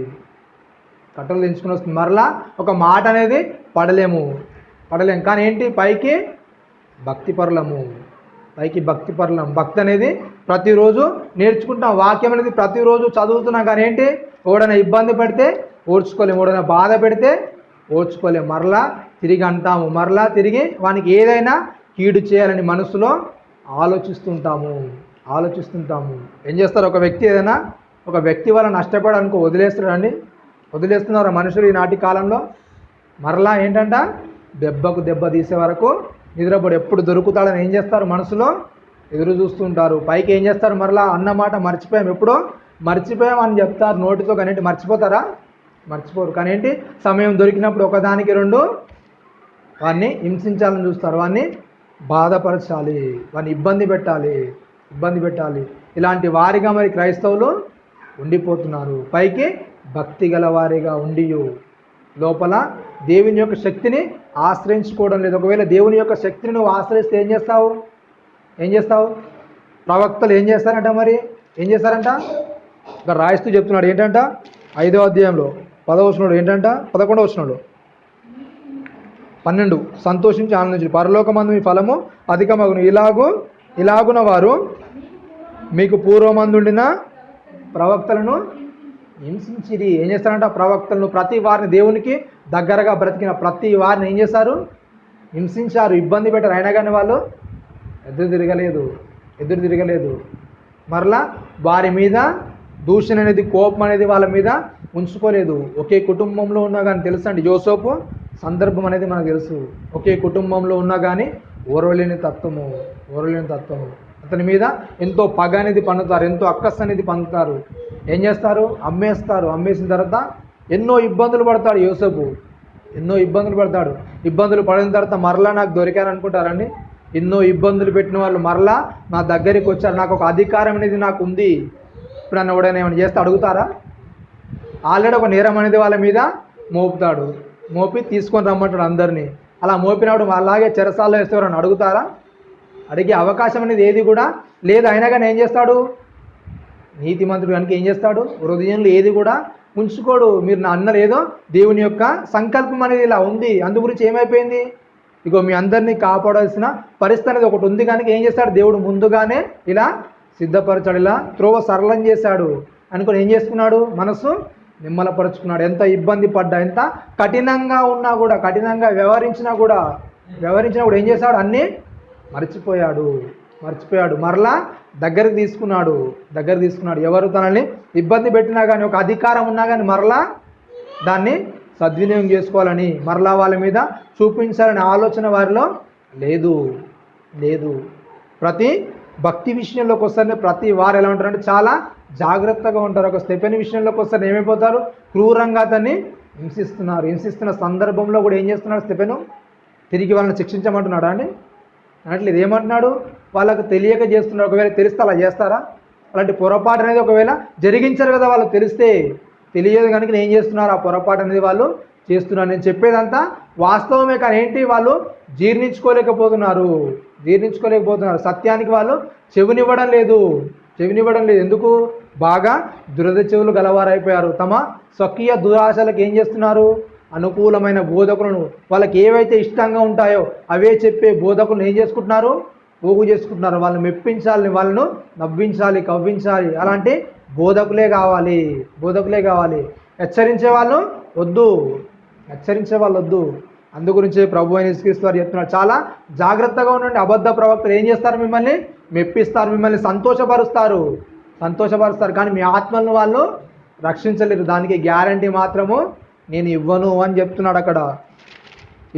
మరలా ఒక మాట అనేది పడలేము. కానీ ఏంటి? పైకి భక్తిపరులము. భక్తి అనేది ప్రతిరోజు నేర్చుకుంటాం. వాక్యం అనేది ప్రతిరోజు చదువుతున్నాం. కానీ ఏంటి? ఎవడైనా ఇబ్బంది పెడితే ఓర్చుకోలేము, ఎవడైనా బాధ పెడితే ఓర్చుకోలేము. మరలా తిరిగి అంటాము, మరలా తిరిగి వానికి ఏదైనా కీడు చేయాలని మనసులో ఆలోచిస్తుంటాము. ఏం చేస్తారు? ఒక వ్యక్తి వల్ల నష్టపడాలనుకో వదిలేస్తున్నారు మనుషులు ఈనాటి కాలంలో. మరలా ఏంటంట? దెబ్బకు దెబ్బ తీసే వరకు నిద్రపోడు. ఎప్పుడు దొరుకుతాడని ఏం చేస్తారు? మనసులో ఎదురు చూస్తుంటారు. పైకి ఏం చేస్తారు? మరలా అన్నమాట ఎప్పుడో మర్చిపోయాం అని చెప్తారు నోటితో. కానీ ఏంటి? మర్చిపోరు. కానీ ఏంటి? సమయం దొరికినప్పుడు ఒకదానికి రెండు వాడిని హింసించాలని చూస్తారు, వాడిని బాధపరచాలి, వాడిని ఇబ్బంది పెట్టాలి. ఇలాంటి వారిగా మరి క్రైస్తవులు ఉండిపోతున్నారు. పైకి భక్తి గల వారిగా ఉండి లోపల దేవుని యొక్క శక్తిని ఆశ్రయించుకోవడం లేదు. ఒకవేళ దేవుని యొక్క శక్తిని నువ్వు ఆశ్రయిస్తే ఏం చేస్తావు? ప్రవక్తలు ఏం చేస్తారంట? మరి ఏం చేస్తారంట? ఇక్కడ రాయిస్తూ చెప్తున్నాడు ఏంటంట? 5వ అధ్యాయంలో 10వ వచనంలో ఏంటంట? 11వ వచనంలో 12 సంతోషించి ఆనందించు, పరలోకమందు మీ ఫలము అధికమగును. ఇలాగున వారు మీకు పూర్వమందుండిన ప్రవక్తలను హింసించిరి. ఏం చేస్తారంట? ప్రవక్తలను, ప్రతి వారిని, దేవునికి దగ్గరగా బ్రతికిన ప్రతి వారిని ఏం చేశారు? హింసించారు, ఇబ్బంది పెట్టారు. అయినా కానీ వాళ్ళు ఎదురు తిరగలేదు. మరలా వారి మీద దూషణ అనేది, కోపం అనేది వాళ్ళ మీద ఉంచుకోలేదు. ఒకే కుటుంబంలో ఉన్నా కానీ తెలుసండి, యోసేపు సందర్భం అనేది మనకు తెలుసు. ఒకే కుటుంబంలో ఉన్నా కానీ ఓర్వలేని తత్వము. అతని మీద ఎంతో పగ అనేది పన్నుతారు, ఎంతో అక్కస్ అనేది పొందుతారు. ఏం చేస్తారు? అమ్మేసిన తర్వాత ఎన్నో ఇబ్బందులు పడతాడు యోసేపు. ఎన్నో ఇబ్బందులు పడతాడు. ఇబ్బందులు పడిన తర్వాత మరలా నాకు దొరికారు అనుకుంటారండి. ఎన్నో ఇబ్బందులు పెట్టిన వాళ్ళు మరలా నా దగ్గరికి వచ్చారు, నాకు ఒక అధికారం అనేది నాకు ఉంది. ఇప్పుడు నన్ను ఎవడైనా ఏమైనా చేస్తే అడుగుతారా? ఆల్రెడీ ఒక నేరం అనేది వాళ్ళ మీద మోపుతాడు, మోపి తీసుకొని రమ్మంటాడు అందరినీ. అలా మోపినప్పుడు అలాగే చెరసాల్లో వేసేవారని అడుగుతారా? అడిగే అవకాశం అనేది ఏది కూడా లేదు. అయినా కానీ ఏం చేస్తాడు నీతిమంతుడు కనుక ఏం చేస్తాడు? హృదయంలో ఏది కూడా ఉంచుకోడు. మీరు నా అన్నారు ఏదో దేవుని యొక్క సంకల్పం అనేది ఇలా ఉంది, అందు గురించి ఏమైపోయింది, ఇగో మీ అందరినీ కాపాడాల్సిన పరిస్థితి అనేది ఒకటి ఉంది కనుక ఏం చేస్తాడు దేవుడు ముందుగానే ఇలా సిద్ధపరచాడు, ఇలా త్రోవ సరళం చేశాడు అనుకుని ఏం చేసుకున్నాడు, మనసు నిమ్మలపరుచుకున్నాడు. ఎంత ఇబ్బంది పడ్డా, ఎంత కఠినంగా ఉన్నా కూడా, కఠినంగా వ్యవహరించినా కూడా ఏం చేశాడు, అన్నీ మర్చిపోయాడు. మరలా దగ్గరికి తీసుకున్నాడు. ఎవరు తనని ఇబ్బంది పెట్టినా కానీ, ఒక అధికారం ఉన్నా కానీ మరలా దాన్ని సద్వినియోగం చేసుకోవాలని, మరలా వాళ్ళ మీద చూపించాలనే ఆలోచన వారిలో లేదు. ప్రతి భక్తి విషయంలోకి వస్తే ప్రతి వారు ఎలా ఉంటారంటే చాలా జాగ్రత్తగా ఉంటారు. ఒక స్టెఫెన్ విషయంలోకి వస్తే ఏమైపోతారు, క్రూరంగా అతన్ని హింసిస్తున్న సందర్భంలో కూడా ఏం చేస్తున్నాడు స్టెఫెను, తిరిగి వాళ్ళని శిక్షించమంటున్నాడా అండి? అట్లేదు. ఏమంటున్నాడు, వాళ్ళకు తెలియక చేస్తున్నారు. ఒకవేళ తెలిస్తే అలా చేస్తారా? అలాంటి పొరపాటు అనేది ఒకవేళ జరిగించారు కదా, వాళ్ళకి తెలియదు కనుక ఏం చేస్తున్నారు, ఆ పొరపాటు అనేది వాళ్ళు చేస్తున్నారు. నేను చెప్పేదంతా వాస్తవమే కానీ ఏంటి, వాళ్ళు జీర్ణించుకోలేకపోతున్నారు. సత్యానికి వాళ్ళు చెవినివ్వడం లేదు. ఎందుకు? బాగా దురద చెవులు గలవారైపోయారు. తమ స్వకీయ దురాశలకు ఏం చేస్తున్నారు, అనుకూలమైన బోధకులను, వాళ్ళకి ఏవైతే ఇష్టంగా ఉంటాయో అవే చెప్పే బోధకులను ఏం చేసుకుంటున్నారు, పోగు చేసుకుంటున్నారు. వాళ్ళని మెప్పించాలి, వాళ్ళను నవ్వించాలి, కవ్వించాలి. అలాంటి బోధకులే కావాలి. హెచ్చరించే వాళ్ళు వద్దు. అందు గురించే ప్రభు అయిన యేసుక్రీస్తు వారు చెప్తున్నారు, చాలా జాగ్రత్తగా ఉండండి. అబద్ధ ప్రవక్తలు ఏం చేస్తారు, మిమ్మల్ని మెప్పిస్తారు, మిమ్మల్ని సంతోషపరుస్తారు. కానీ మీ ఆత్మలను వాళ్ళు రక్షించలేరు. దానికి గ్యారంటీ మాత్రము నేను ఇవ్వను అని చెప్తున్నాడు. అక్కడ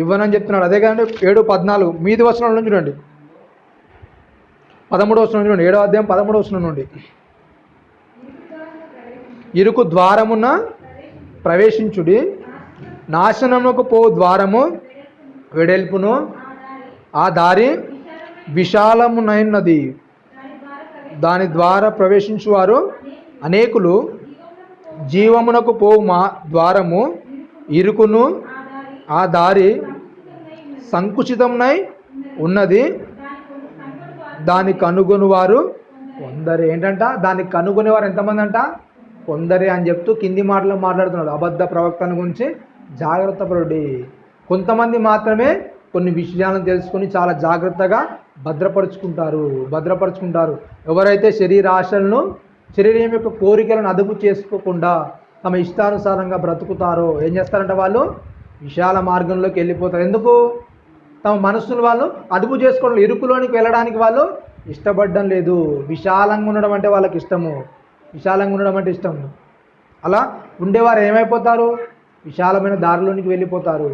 ఇవ్వనని చెప్తున్నాడు. అదే కానీ 7:14 మీది వచనం నుంచి చూడండి, 13వ వచనం చూడండి, 7వ అధ్యాయం 13వ వచనం నుండి. ఇరుకు ద్వారమున ప్రవేశించుడి, నాశనమునకు పో ద్వారము వెడల్పును, ఆ దారి విశాలమునైనది, దాని ద్వారా ప్రవేశించువారు అనేకులు. జీవమునకు పోవు మా ద్వారము ఇరుకును, ఆ దారి సంకుచితమునై ఉన్నది, దాన్ని కనుగొనివారు కొందరే. ఏంటంట, దాన్ని కనుగొనేవారు ఎంతమంది అంట, కొందరే అని చెప్తూ కింది మాటలు మాట్లాడుతున్నాడు. అబద్ధ ప్రవక్తల గురించి జాగ్రత్త పరుడి. కొంతమంది మాత్రమే కొన్ని విషయాలను తెలుసుకొని చాలా జాగ్రత్తగా భద్రపరుచుకుంటారు. ఎవరైతే శరీరం యొక్క కోరికలను అదుపు చేసుకోకుండా తమ ఇష్టానుసారంగా బ్రతుకుతారో ఏం చేస్తారంటే వాళ్ళు విశాల మార్గంలోకి వెళ్ళిపోతారు. ఎందుకు? తమ మనస్సును వాళ్ళు అదుపు చేసుకోవడం, ఇరుకులోనికి వెళ్ళడానికి వాళ్ళు ఇష్టపడడం లేదు. విశాలంగా ఉండడం అంటే వాళ్ళకి ఇష్టము. అలా ఉండేవారు ఏమైపోతారు, విశాలమైన దారిలోనికి వెళ్ళిపోతారు.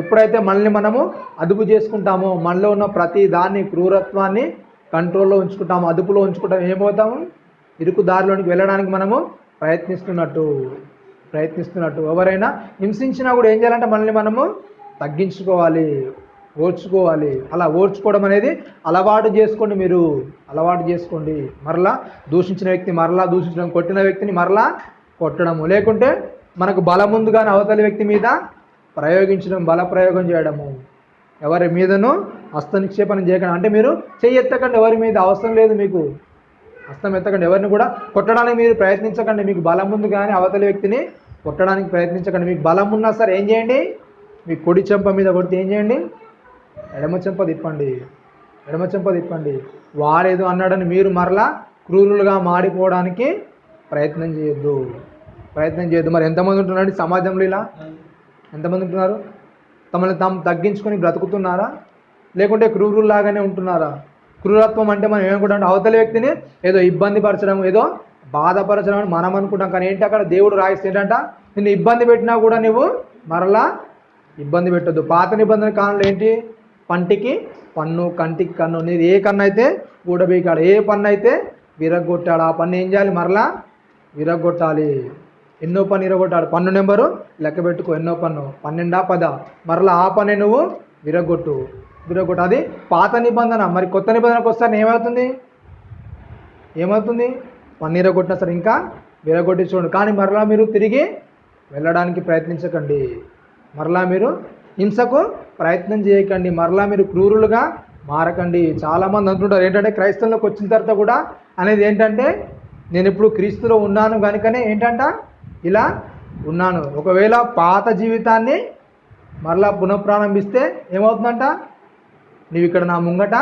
ఎప్పుడైతే మనల్ని మనము అదుపు చేసుకుంటామో, మనలో ఉన్న ప్రతి దాన్ని, క్రూరత్వాన్ని కంట్రోల్లో ఉంచుకుంటాము, అదుపులో ఉంచుకుంటాము, ఏమవుతాము, ఇరుకు దారిలోనికి వెళ్ళడానికి మనము ప్రయత్నిస్తున్నట్టు. ఎవరైనా హింసించినా కూడా ఏం చేయాలంటే మనల్ని మనము తగ్గించుకోవాలి, ఓర్చుకోవాలి. అలా ఓర్చుకోవడం అనేది అలవాటు చేసుకోండి. మరలా దూషించిన వ్యక్తి మరలా దూషించడం, కొట్టిన వ్యక్తిని మరలా కొట్టడము, లేకుంటే మనకు బలం ఉంది కానీ అవతలి వ్యక్తి మీద బలప్రయోగం చేయడము. ఎవరి మీదను హస్త నిక్షేపణ చేయకండి. అంటే మీరు చెయ్యి ఎత్తకండి, ఎవరి మీద అవసరం లేదు, మీకు హస్తం ఎత్తకండి. ఎవరిని కూడా కొట్టడానికి మీరు ప్రయత్నించకండి. మీకు బలం ఉంది కానీ అవతలి వ్యక్తిని కొట్టడానికి ప్రయత్నించకండి. మీకు బలం ఉన్నా సరే ఏం చేయండి, మీ కుడి చెంప మీద కొడితే ఏం చేయండి, ఎడమ చెంప తిప్పండి. వారేదో అన్నాడని మీరు మరలా క్రూరులుగా మాడిపోవడానికి ప్రయత్నం చేయొద్దు. మరి ఎంతమంది ఉంటున్నారండి సమాజంలో? ఇలా ఎంతమంది ఉంటున్నారు? తమని తాము తగ్గించుకొని బ్రతుకుతున్నారా, లేకుంటే క్రూరులాగానే ఉంటున్నారా? క్రూరత్వం అంటే మనం ఏమనుకుంటాం, అవతలి వ్యక్తిని ఏదో ఇబ్బంది పరచడం, ఏదో బాధపరచడం అని మనం అనుకుంటాం. కానీ ఏంటి, అక్కడ దేవుడు రాయిస్తే ఏంటంట, నిన్ను ఇబ్బంది పెట్టినా కూడా నువ్వు మరలా ఇబ్బంది పెట్టొద్దు. పాత నిబంధన కాలంలో ఏంటి, పంటికి పన్ను, కంటికి కన్ను. నీది ఏ కన్ను అయితే ఊడబీకాడు, ఏ పన్ను అయితే విరగొట్టాడు, ఆ పన్ను ఏం చేయాలి, మరలా విరగొట్టాలి. ఎన్నో పన్ను విరగొట్టాడు. పన్ను నెంబరు లెక్క పెట్టుకో, ఎన్నో పన్ను, 12 10. మరలా ఆ పన్ను నువ్వు విరగొట్టు. అది పాత నిబంధన. మరి కొత్త నిబంధనకు వస్తాను ఏమవుతుంది? పన్ను విరగొట్టినా సరే ఇంకా విరగొట్టి చూడండి. కానీ మరలా మీరు తిరిగి వెళ్ళడానికి ప్రయత్నించకండి. మరలా మీరు హింసకు ప్రయత్నం చేయకండి. మరలా మీరు క్రూరులుగా మారకండి. చాలామంది అంటుంటారు ఏంటంటే క్రైస్తవంలోకి వచ్చిన తర్వాత కూడా అనేది ఏంటంటే నేను ఇప్పుడు క్రీస్తులో ఉన్నాను కనుకనే ఏంటంట ఇలా ఉన్నాను. ఒకవేళ పాత జీవితాన్ని మరలా పునఃప్రారంభిస్తే ఏమవుతుందంట? నీవు ఇక్కడ నా ముంగట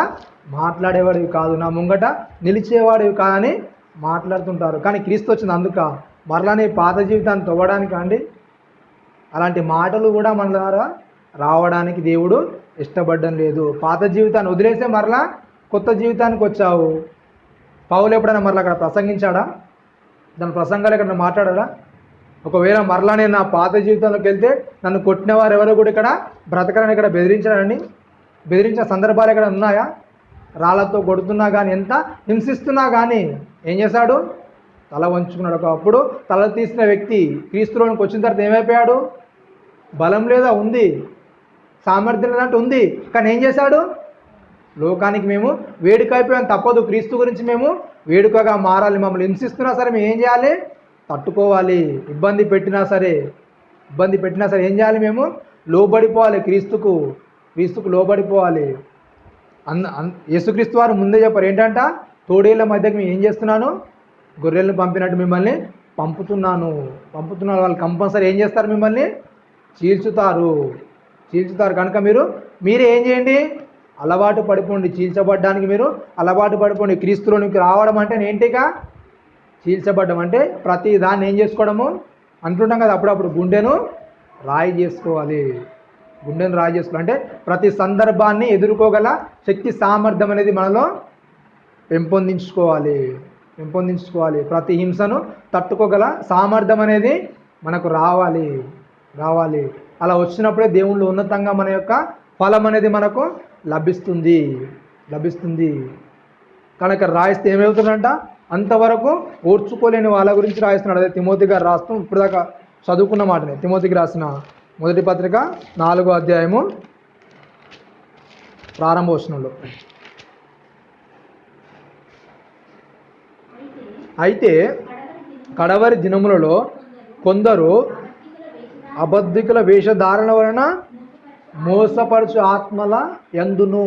మాట్లాడేవాడివి కాదు, నా ముంగట నిలిచేవాడివి కాదని మాట్లాడుతుంటారు. కానీ క్రీస్తు వచ్చింది అందుక మరలా నీ పాత జీవితాన్ని తవ్వడానికి అండి. అలాంటి మాటలు కూడా మన ద్వారా రావడానికి దేవుడు ఇష్టపడడం లేదు. పాత జీవితాన్ని వదిలేసే మరలా కొత్త జీవితానికి వచ్చావు. పౌలు ఎప్పుడైనా మరలా అక్కడ ప్రసంగించాడా? దాని ప్రసంగాలు ఎక్కడ మాట్లాడాడా? ఒకవేళ మరలా నేను నా పాత జీవితంలోకి వెళ్తే నన్ను కొట్టిన వారు ఎవరో కూడా ఇక్కడ బ్రతకరని ఇక్కడ బెదిరించాడండి. బెదిరించిన సందర్భాలు ఎక్కడ ఉన్నాయా? రాళ్లతో కొడుతున్నా కానీ, ఎంత హింసిస్తున్నా కానీ ఏం చేశాడు? తల వంచుకున్నాడు. ఒకప్పుడు తల తీసిన వ్యక్తి క్రీస్తులోనికి వచ్చిన తర్వాత ఏమైపోయాడు? బలం లేదా? ఉంది. సామర్థ్యం లేదంటే ఉంది. కానీ ఏం చేశాడు? లోకానికి మేము వేడుక అయిపోయాం, తప్పదు. క్రీస్తు గురించి మేము వేడుకగా మారాలి. మమ్మల్ని హింసిస్తున్నా సరే మేము ఏం చేయాలి? తట్టుకోవాలి. ఇబ్బంది పెట్టినా సరే ఏం చేయాలి? మేము లోబడిపోవాలి. క్రీస్తుకు లోబడిపోవాలి. యేసుక్రీస్తు వారు ముందే చెప్పారు ఏంటంట? తోడేళ్ల మధ్యకి మేము ఏం చేస్తున్నాను? గొర్రెలను పంపినట్టు మిమ్మల్ని పంపుతున్నాను. వాళ్ళు కంపల్సరీ ఏం చేస్తారు? మిమ్మల్ని చీల్చుతారు. కనుక మీరే ఏం చేయండి? అలవాటు పడిపోండి. చీల్చబడ్డానికి మీరు అలవాటు పడిపోండి. క్రీస్తులోనికి రావడం అంటే ఏంటిగా? చీల్చబడ్డం అంటే ప్రతి దాన్ని ఏం చేసుకోవడము అంటుంటాం కదా అప్పుడప్పుడు, గుండెను రాయి చేసుకోవాలి. అంటే ప్రతి సందర్భాన్ని ఎదుర్కోగల శక్తి సామర్థ్యం అనేది మనలో పెంపొందించుకోవాలి. ప్రతి హింసను తట్టుకోగల సామర్థ్యం అనేది మనకు రావాలి. అలా వచ్చినప్పుడే దేవుళ్ళు ఉన్నతంగా మన యొక్క ఫలం అనేది మనకు లభిస్తుంది. కనుక రాయిస్తే ఏమవుతుందంట? అంతవరకు ఓర్చుకోలేని వాళ్ళ గురించి రాయిస్తున్నాడు. అదే తిమోతి గారు రాస్తూ ఇప్పుడు దాకా చదువుకున్న మాటనే. తిమోతికి రాసిన మొదటి పత్రిక 4వ అధ్యాయము ప్రారంభ వచనంలో, అయితే కడవరి దినములలో కొందరు అబద్ధికుల వేషధారణ వలన మోసపరచు ఆత్మల యందును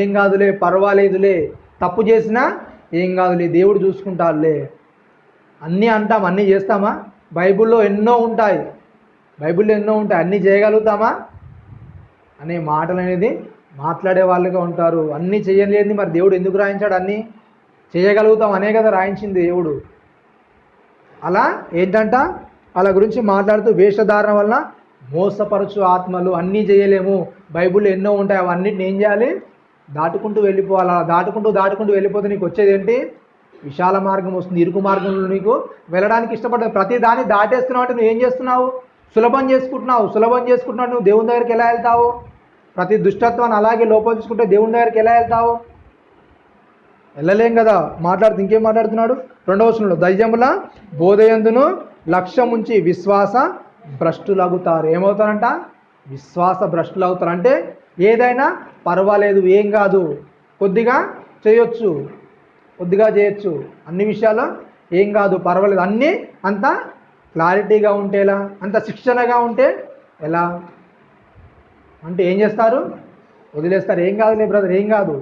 ఏం కాదులే, పర్వాలేదులే, తప్పు చేసినా ఏం కాదులే, దేవుడు చూసుకుంటారులే, అన్నీ అంటాం, అన్నీ చేస్తామా? బైబిల్లో ఎన్నో ఉంటాయి, అన్నీ చేయగలుగుతామా అనే మాటలు అనేది మాట్లాడే వాళ్ళుగా ఉంటారు. అన్నీ చేయలేని మరి దేవుడు ఎందుకు రాయించాడు? అన్నీ చేయగలుగుతాం అనే కదా రాయించింది దేవుడు. అలా ఏంటంట? అలా గురించి మాట్లాడుతూ వేషధారణ వలన మోసపరచు ఆత్మలు, అన్నీ చేయలేము, బైబిల్లో ఎన్నో ఉంటాయి, అవన్నిటిని ఏం చేయాలి? దాటుకుంటూ వెళ్ళిపోవాలా. దాటుకుంటూ వెళ్ళిపోతే నీకు వచ్చేది ఏంటి? విశాల మార్గం వస్తుంది. ఇరుకు మార్గంలో నీకు వెళ్ళడానికి ఇష్టపడదు. ప్రతి దాన్ని దాటేస్తున్నావు అంటే నువ్వు ఏం చేస్తున్నావు? సులభం చేసుకుంటున్నావు. నువ్వు దేవుని దగ్గరికి ఎలా వెళ్తావు? ప్రతి దుష్టత్వాన్ని అలాగే లోపరుచుకుంటే దేవుని దగ్గరికి ఎలా వెళ్తావు? వెళ్ళలేం కదా. ఇంకేం మాట్లాడుతున్నాడు? 2వ వచనంలో, దైజముల బోధయందును లక్ష్యం ఉంచి విశ్వాస భ్రష్టులగుతారు. ఏమవుతారంట? విశ్వాస భ్రష్టులు అవుతారు. అంటే ఏదైనా పర్వాలేదు, ఏం కాదు, కొద్దిగా చేయొచ్చు, అన్ని విషయాలు ఏం కాదు, పర్వాలేదు, అన్నీ అంత క్లారిటీగా ఉంటే ఎలా? అంత శిక్షణగా ఉంటే ఎలా? అంటే ఏం చేస్తారు? వదిలేస్తారు. ఏం కాదులే బ్రదర్, ఏం కాదు.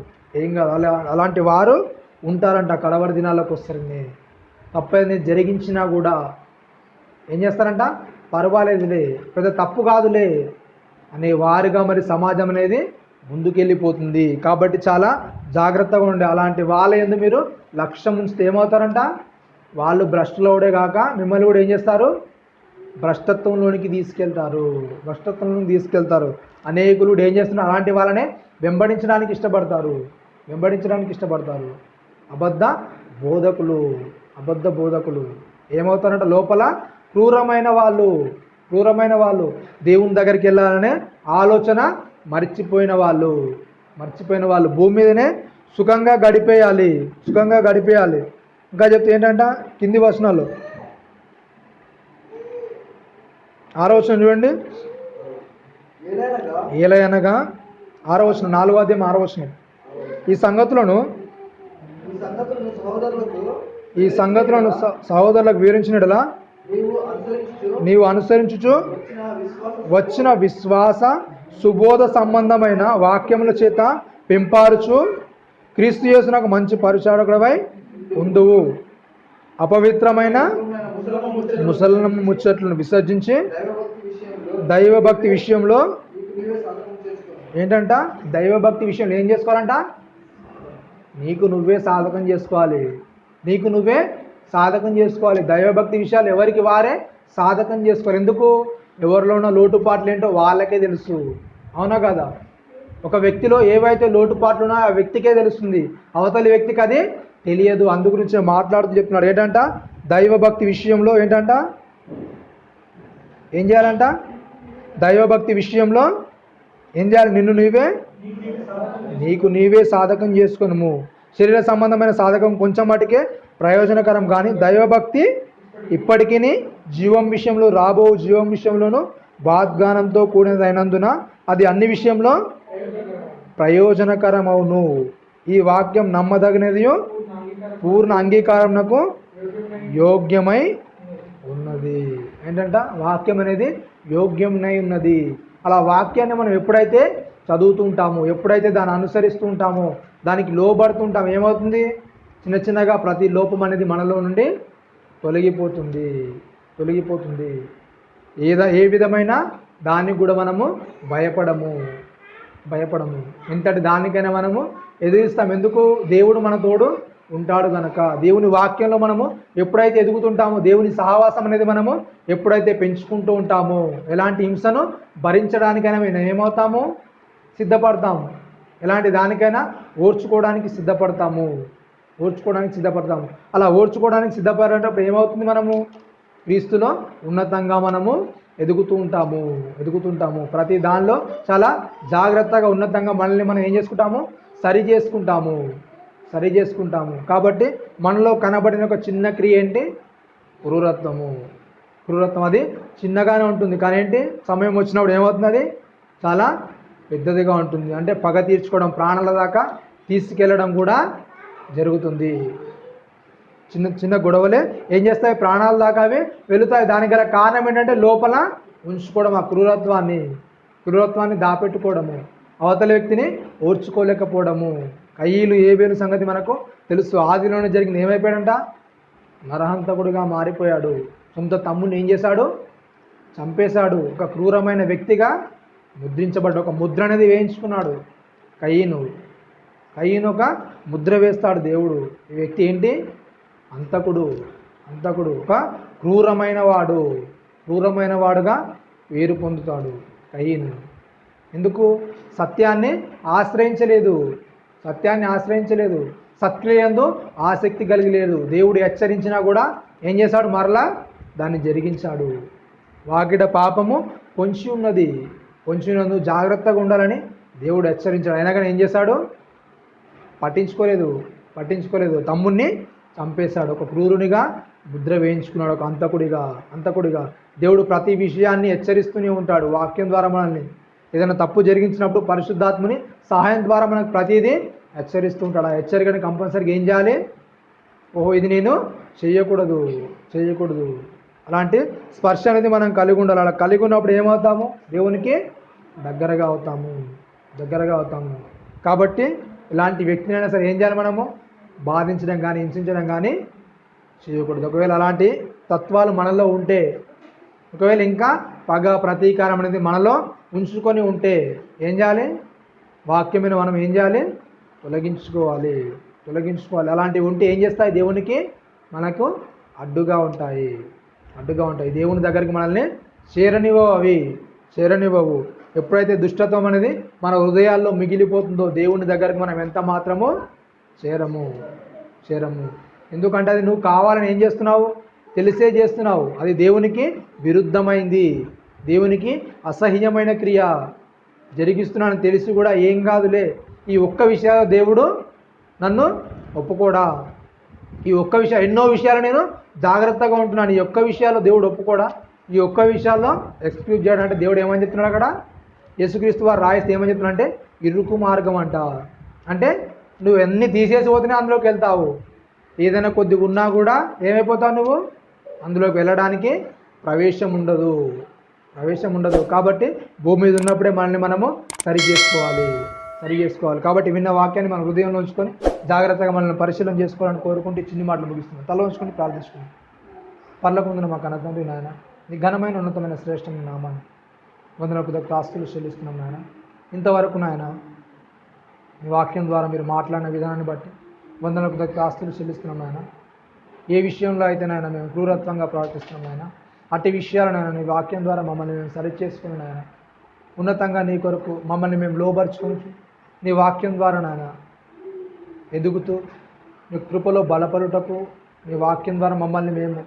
అలాంటి వారు ఉంటారంట. కడవరి దినాలకు వస్తారండి. తప్పని జరిగించినా కూడా ఏం చేస్తారంట? పర్వాలేదులే, పెద్ద తప్పు కాదులే అనే వారుగా మరి సమాజం అనేది ముందుకెళ్ళిపోతుంది. కాబట్టి చాలా జాగ్రత్తగా ఉండే. అలాంటి వాళ్ళ యందు మీరు లక్ష్యం ఉంచితే ఏమవుతారంట? వాళ్ళు భ్రష్టులవుడే కాక మిమ్మల్ని కూడా ఏం చేస్తారు? భ్రష్టత్వంలోనికి తీసుకెళ్తారు. అనేకులు ఏం చేస్తున్నారు? అలాంటి వాళ్ళనే వెంబడించడానికి ఇష్టపడతారు. అబద్ధ బోధకులు ఏమవుతారంట? లోపల క్రూరమైన వాళ్ళు, దేవుని దగ్గరికి వెళ్ళాలనే ఆలోచన మర్చిపోయిన వాళ్ళు, భూమి మీదనే సుఖంగా గడిపేయాలి. ఇంకా చెప్తే ఏంటంట కింది వచనాలు, 6వ వచనం చూడండి. ఏలయనగా 6వ వచనం, 4వ అధ్యాయం 6వ వచనం. ఈ సంగతులను సహోదరులకు వివరించినట్లా నీవు అనుసరించుచు వచ్చిన విశ్వాస సుబోధ సంబంధమైన వాక్యముల చేత పెంపారుచు క్రీస్తు యేసునకు మంచి పరిచారకుడవై ఉండువు. అపవిత్రమైన ముసలమ్మ ముచ్చట్లను విసర్జించి దైవభక్తి విషయంలో ఏంటంట, దైవభక్తి విషయంలో ఏం చేసుకోవాలంట, నీకు నువ్వే సాధకం చేసుకోవాలి. నీకు నువ్వే సాధకం చేసుకోవాలి. దైవభక్తి విషయాలు ఎవరికి వారే సాధకం చేసుకోవాలి. ఎందుకు? ఎవరిలో ఉన్న లోటుపాట్లు ఏంటో వాళ్ళకే తెలుసు. అవునా కదా? ఒక వ్యక్తిలో ఏవైతే లోటుపాట్లు ఉన్నాయో ఆ వ్యక్తికే తెలుస్తుంది, అవతలి వ్యక్తికి అది తెలియదు. అందు గురించి మాట్లాడుతూ చెప్తున్నాడు. ఏంటంట, దైవభక్తి విషయంలో ఏంటంట, ఏం చేయాలంట, దైవభక్తి విషయంలో ఏం చేయాలి, నీకు నీవే సాధకం చేసుకును. శరీర సంబంధమైన సాధకం కొంచెం మటుకే ప్రయోజనకరం, కానీ దైవభక్తి ఇప్పటికీ జీవం విషయంలో, రాబో జీవం విషయంలోనూ వాగ్దానంతో కూడినదైనందున అది అన్ని విషయంలో ప్రయోజనకరమవును. ఈ వాక్యం నమ్మదగినది, పూర్ణ అంగీకారంకు యోగ్యమై ఉన్నది. ఏంటంట, వాక్యం అనేది యోగ్యమై ఉన్నది. అలా వాక్యాన్ని మనం ఎప్పుడైతే చదువుతూ ఉంటామో, ఎప్పుడైతే దాన్ని అనుసరిస్తూ ఉంటామో, దానికి లోబడుతుంటాము, ఏమవుతుంది, చిన్న చిన్నగా ప్రతి లోపం అనేది మనలో నుండి తొలగిపోతుంది. ఏ విధమైన దానికి కూడా మనము భయపడము. ఎంతటి దానికైనా మనము ఎదిరిస్తాం. ఎందుకు? దేవుడు మన తోడు ఉంటాడు కనుక. దేవుని వాక్యంలో మనము ఎప్పుడైతే ఎదుగుతుంటామో, దేవుని సహవాసం అనేది మనము ఎప్పుడైతే పెంచుకుంటూ ఉంటామో, ఎలాంటి హింసను భరించడానికైనా మేము ఏమవుతాము, సిద్ధపడతాము. ఎలాంటి దానికైనా ఓర్చుకోవడానికి సిద్ధపడతాము. అలా ఓర్చుకోవడానికి సిద్ధపడేటప్పుడు ఏమవుతుంది, మనము క్రీస్తులో ఉన్నతంగా మనము ఎదుగుతుంటాము. ప్రతి దానిలో చాలా జాగ్రత్తగా ఉన్నతంగా మనల్ని మనం ఏం చేసుకుంటాము, సరి చేసుకుంటాము. కాబట్టి మనలో కనబడిన ఒక చిన్న క్రియ ఏంటి, క్రూరత్వం. అది చిన్నగానే ఉంటుంది, కానీ ఏంటి, సమయం వచ్చినప్పుడు ఏమవుతుంది, అది చాలా పెద్దదిగా ఉంటుంది. అంటే పగ తీర్చుకోవడం, ప్రాణాల దాకా తీసుకెళ్ళడం కూడా జరుగుతుంది. చిన్న గొడవలే ఏం చేస్తాయి, ప్రాణాల దాకా అవి వెళుతాయి. దానికి గల కారణం ఏంటంటే లోపల ఉంచుకోవడం, ఆ క్రూరత్వాన్ని దాపెట్టుకోవడము, అవతల వ్యక్తిని ఓర్చుకోలేకపోవడము. కయ్యలు ఏబేలు సంగతి మనకు తెలుసు. ఆదిలోనే జరిగింది. ఏమైపోయాడంట, నరహంతకుడుగా మారిపోయాడు. సొంత తమ్ముడిని ఏం చేశాడు, చంపేశాడు. ఒక క్రూరమైన వ్యక్తిగా ముద్రించబడ్డ, ఒక ముద్ర అనేది వేయించుకున్నాడు కయ్యను. ఒక ముద్ర వేస్తాడు దేవుడు. ఈ వ్యక్తి ఏంటి, అంతకుడు, ఒక క్రూరమైన వాడుగా పేరు పొందుతాడు కయ్యను. ఎందుకు? సత్యాన్ని ఆశ్రయించలేదు. సత్క్రియయందు ఆసక్తి కలిగి లేదు. దేవుడు హెచ్చరించినా కూడా ఏం చేశాడు, మరలా దాన్ని జరిగించాడు. వాకిట పాపము పొంచి ఉన్నందు జాగ్రత్తగా ఉండాలని దేవుడు హెచ్చరించాడు. అయినా కానీ ఏం చేశాడు, పట్టించుకోలేదు. తమ్ముణ్ణి చంపేశాడు. ఒక క్రూరునిగా ముద్ర వేయించుకున్నాడు, ఒక అంతకుడిగా. దేవుడు ప్రతి విషయాన్ని హెచ్చరిస్తూనే ఉంటాడు వాక్యం ద్వారా. మనల్ని ఏదైనా తప్పు జరిగించినప్పుడు పరిశుద్ధాత్మని సహాయం ద్వారా మనకు ప్రతిదీ హెచ్చరిస్తూ ఉంటాడు. ఆ హెచ్చరికని కంపల్సరీగా ఏం చేయాలి, ఇది నేను చేయకూడదు. అలాంటి స్పర్శ అనేది మనం కలిగి ఉండాలి. అలా కలిగి ఉన్నప్పుడు ఏమవుతాము, దేవునికి దగ్గరగా అవుతాము. కాబట్టి ఇలాంటి వ్యక్తినైనా సరే ఏం చేయాలి, మనము బాధించడం కానీ హింసించడం కానీ చేయకూడదు. ఒకవేళ అలాంటి తత్వాలు మనలో ఉంటే, ఒకవేళ ఇంకా పగ ప్రతీకారం అనేది మనలో ఉంచుకొని ఉంటే ఏం చేయాలి, వాక్యమైన మనం ఏం చేయాలి, తొలగించుకోవాలి. అలాంటివి ఉంటే ఏం చేస్తాయి, దేవునికి మనకు అడ్డుగా ఉంటాయి. దేవుని దగ్గరికి మనల్ని చేరనివ్వవు. ఎప్పుడైతే దుష్టత్వం అనేది మన హృదయాల్లో మిగిలిపోతుందో దేవుని దగ్గరికి మనం ఎంత మాత్రమో చేరము. ఎందుకంటే అది నువ్వు కావాలని ఏం చేస్తున్నావు, తెలిసే చేస్తున్నావు. అది దేవునికి విరుద్ధమైంది, దేవునికి అసహ్యమైన క్రియ జరిగిస్తున్నాను తెలిసి కూడా ఏం కాదులే, ఈ ఒక్క విషయాలు దేవుడు నన్ను ఒప్పుకోడా, ఎన్నో విషయాలు నేను జాగ్రత్తగా ఉంటున్నాను, ఈ ఒక్క విషయాలు దేవుడు ఒప్పుకోడా, ఈ ఒక్క విషయాల్లో ఎక్స్క్యూజ్ చేయడం అంటే దేవుడు ఏమని చెప్తున్నాడు అక్కడ? యేసుక్రీస్తు వారు రాయిస్తే ఏమని చెప్తున్నా అంటే ఇరుకు మార్గం అంట. అంటే నువ్వు ఎన్ని తీసేసి పోతేనే అందులోకి వెళ్తావు. ఏదైనా కొద్దిగా ఉన్నా కూడా ఏమైపోతావు నువ్వు? అందులోకి వెళ్ళడానికి ప్రవేశం ఉండదు. కాబట్టి భూమి మీద ఉన్నప్పుడే మనల్ని మనము సరి చేసుకోవాలి. కాబట్టి విన్న వాక్యాన్ని మన హృదయంలో ఉంచుకొని జాగ్రత్తగా మనల్ని పరిశీలన చేసుకోవాలని కోరుకుంటూ చిన్ని మాటలు ముగిస్తున్నాం. తల ఉంచుకొని ప్రార్థిస్తున్నాం. పర్లకుందున మా కన్న తండ్రి నాయన, నీ ఘనమైన ఉన్నతమైన శ్రేష్టమైన నామాన్ని వందనకు దగ్గర ఆస్తులు చెల్లిస్తున్నాం నాయన. ఇంతవరకు నాయన మీ వాక్యం ద్వారా మీరు మాట్లాడిన విధానాన్ని బట్టి వందనకు దగ్గర ఆస్తులు చెల్లిస్తున్నాం నాయన. ఏ విషయంలో అయితే నాయన మేము క్రూరత్వంగా ప్రవర్తిస్తున్నాం నాయన, అట్టి విషయాలు నాయన నీ వాక్యం ద్వారా మమ్మల్ని మేము సరిచేసుకుని నాయన ఉన్నతంగా నీ కొరకు మమ్మల్ని మేము లోబరుచుకొని నీ వాక్యం ద్వారా నాయన ఎదుగుతూ నీ కృపలో బలపరుటకు నీ వాక్యం ద్వారా మమ్మల్ని మేము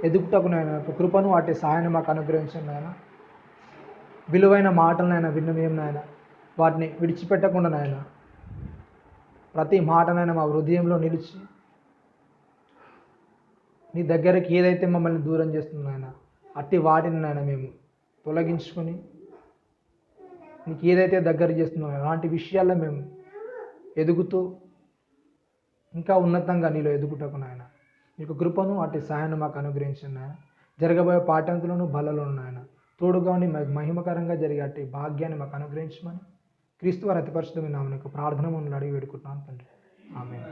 ఎదుగుటకు నాయన కృపను వాటి సహాయాన్ని మాకు అనుగ్రహించండి నాయన. విలువైన మాటలనైనా విన్న మేము నాయన వాటిని విడిచిపెట్టకుండా నాయన ప్రతి మాటనైనా మా హృదయంలో నిలిచి నీ దగ్గరికి ఏదైతే మమ్మల్ని దూరం చేస్తుందో నాయన అట్టి వాటిని నాయన మేము తొలగించుకొని నీకు ఏదైతే దగ్గర చేస్తుందో అలాంటి విషయాల్లో మేము ఎదుగుతూ ఇంకా ఉన్నతంగా నీలో ఎదుగుటకు నాయన నీకు కృపను అట్టి సహాయాన్ని మాకు అనుగ్రహించండి నాయన. జరగబోయే పాఠంతులను బలలో నాయన తోడుగా ఉండి మహిమకరంగా జరిగే అట్టి భాగ్యాన్ని మాకు అనుగ్రహించమని క్రీస్తు వారి అతి పరిశుద్ధమైన నామమున ప్రార్థన అడిగి వేడుకుంటున్నాను తండ్రి. ఆమేన్.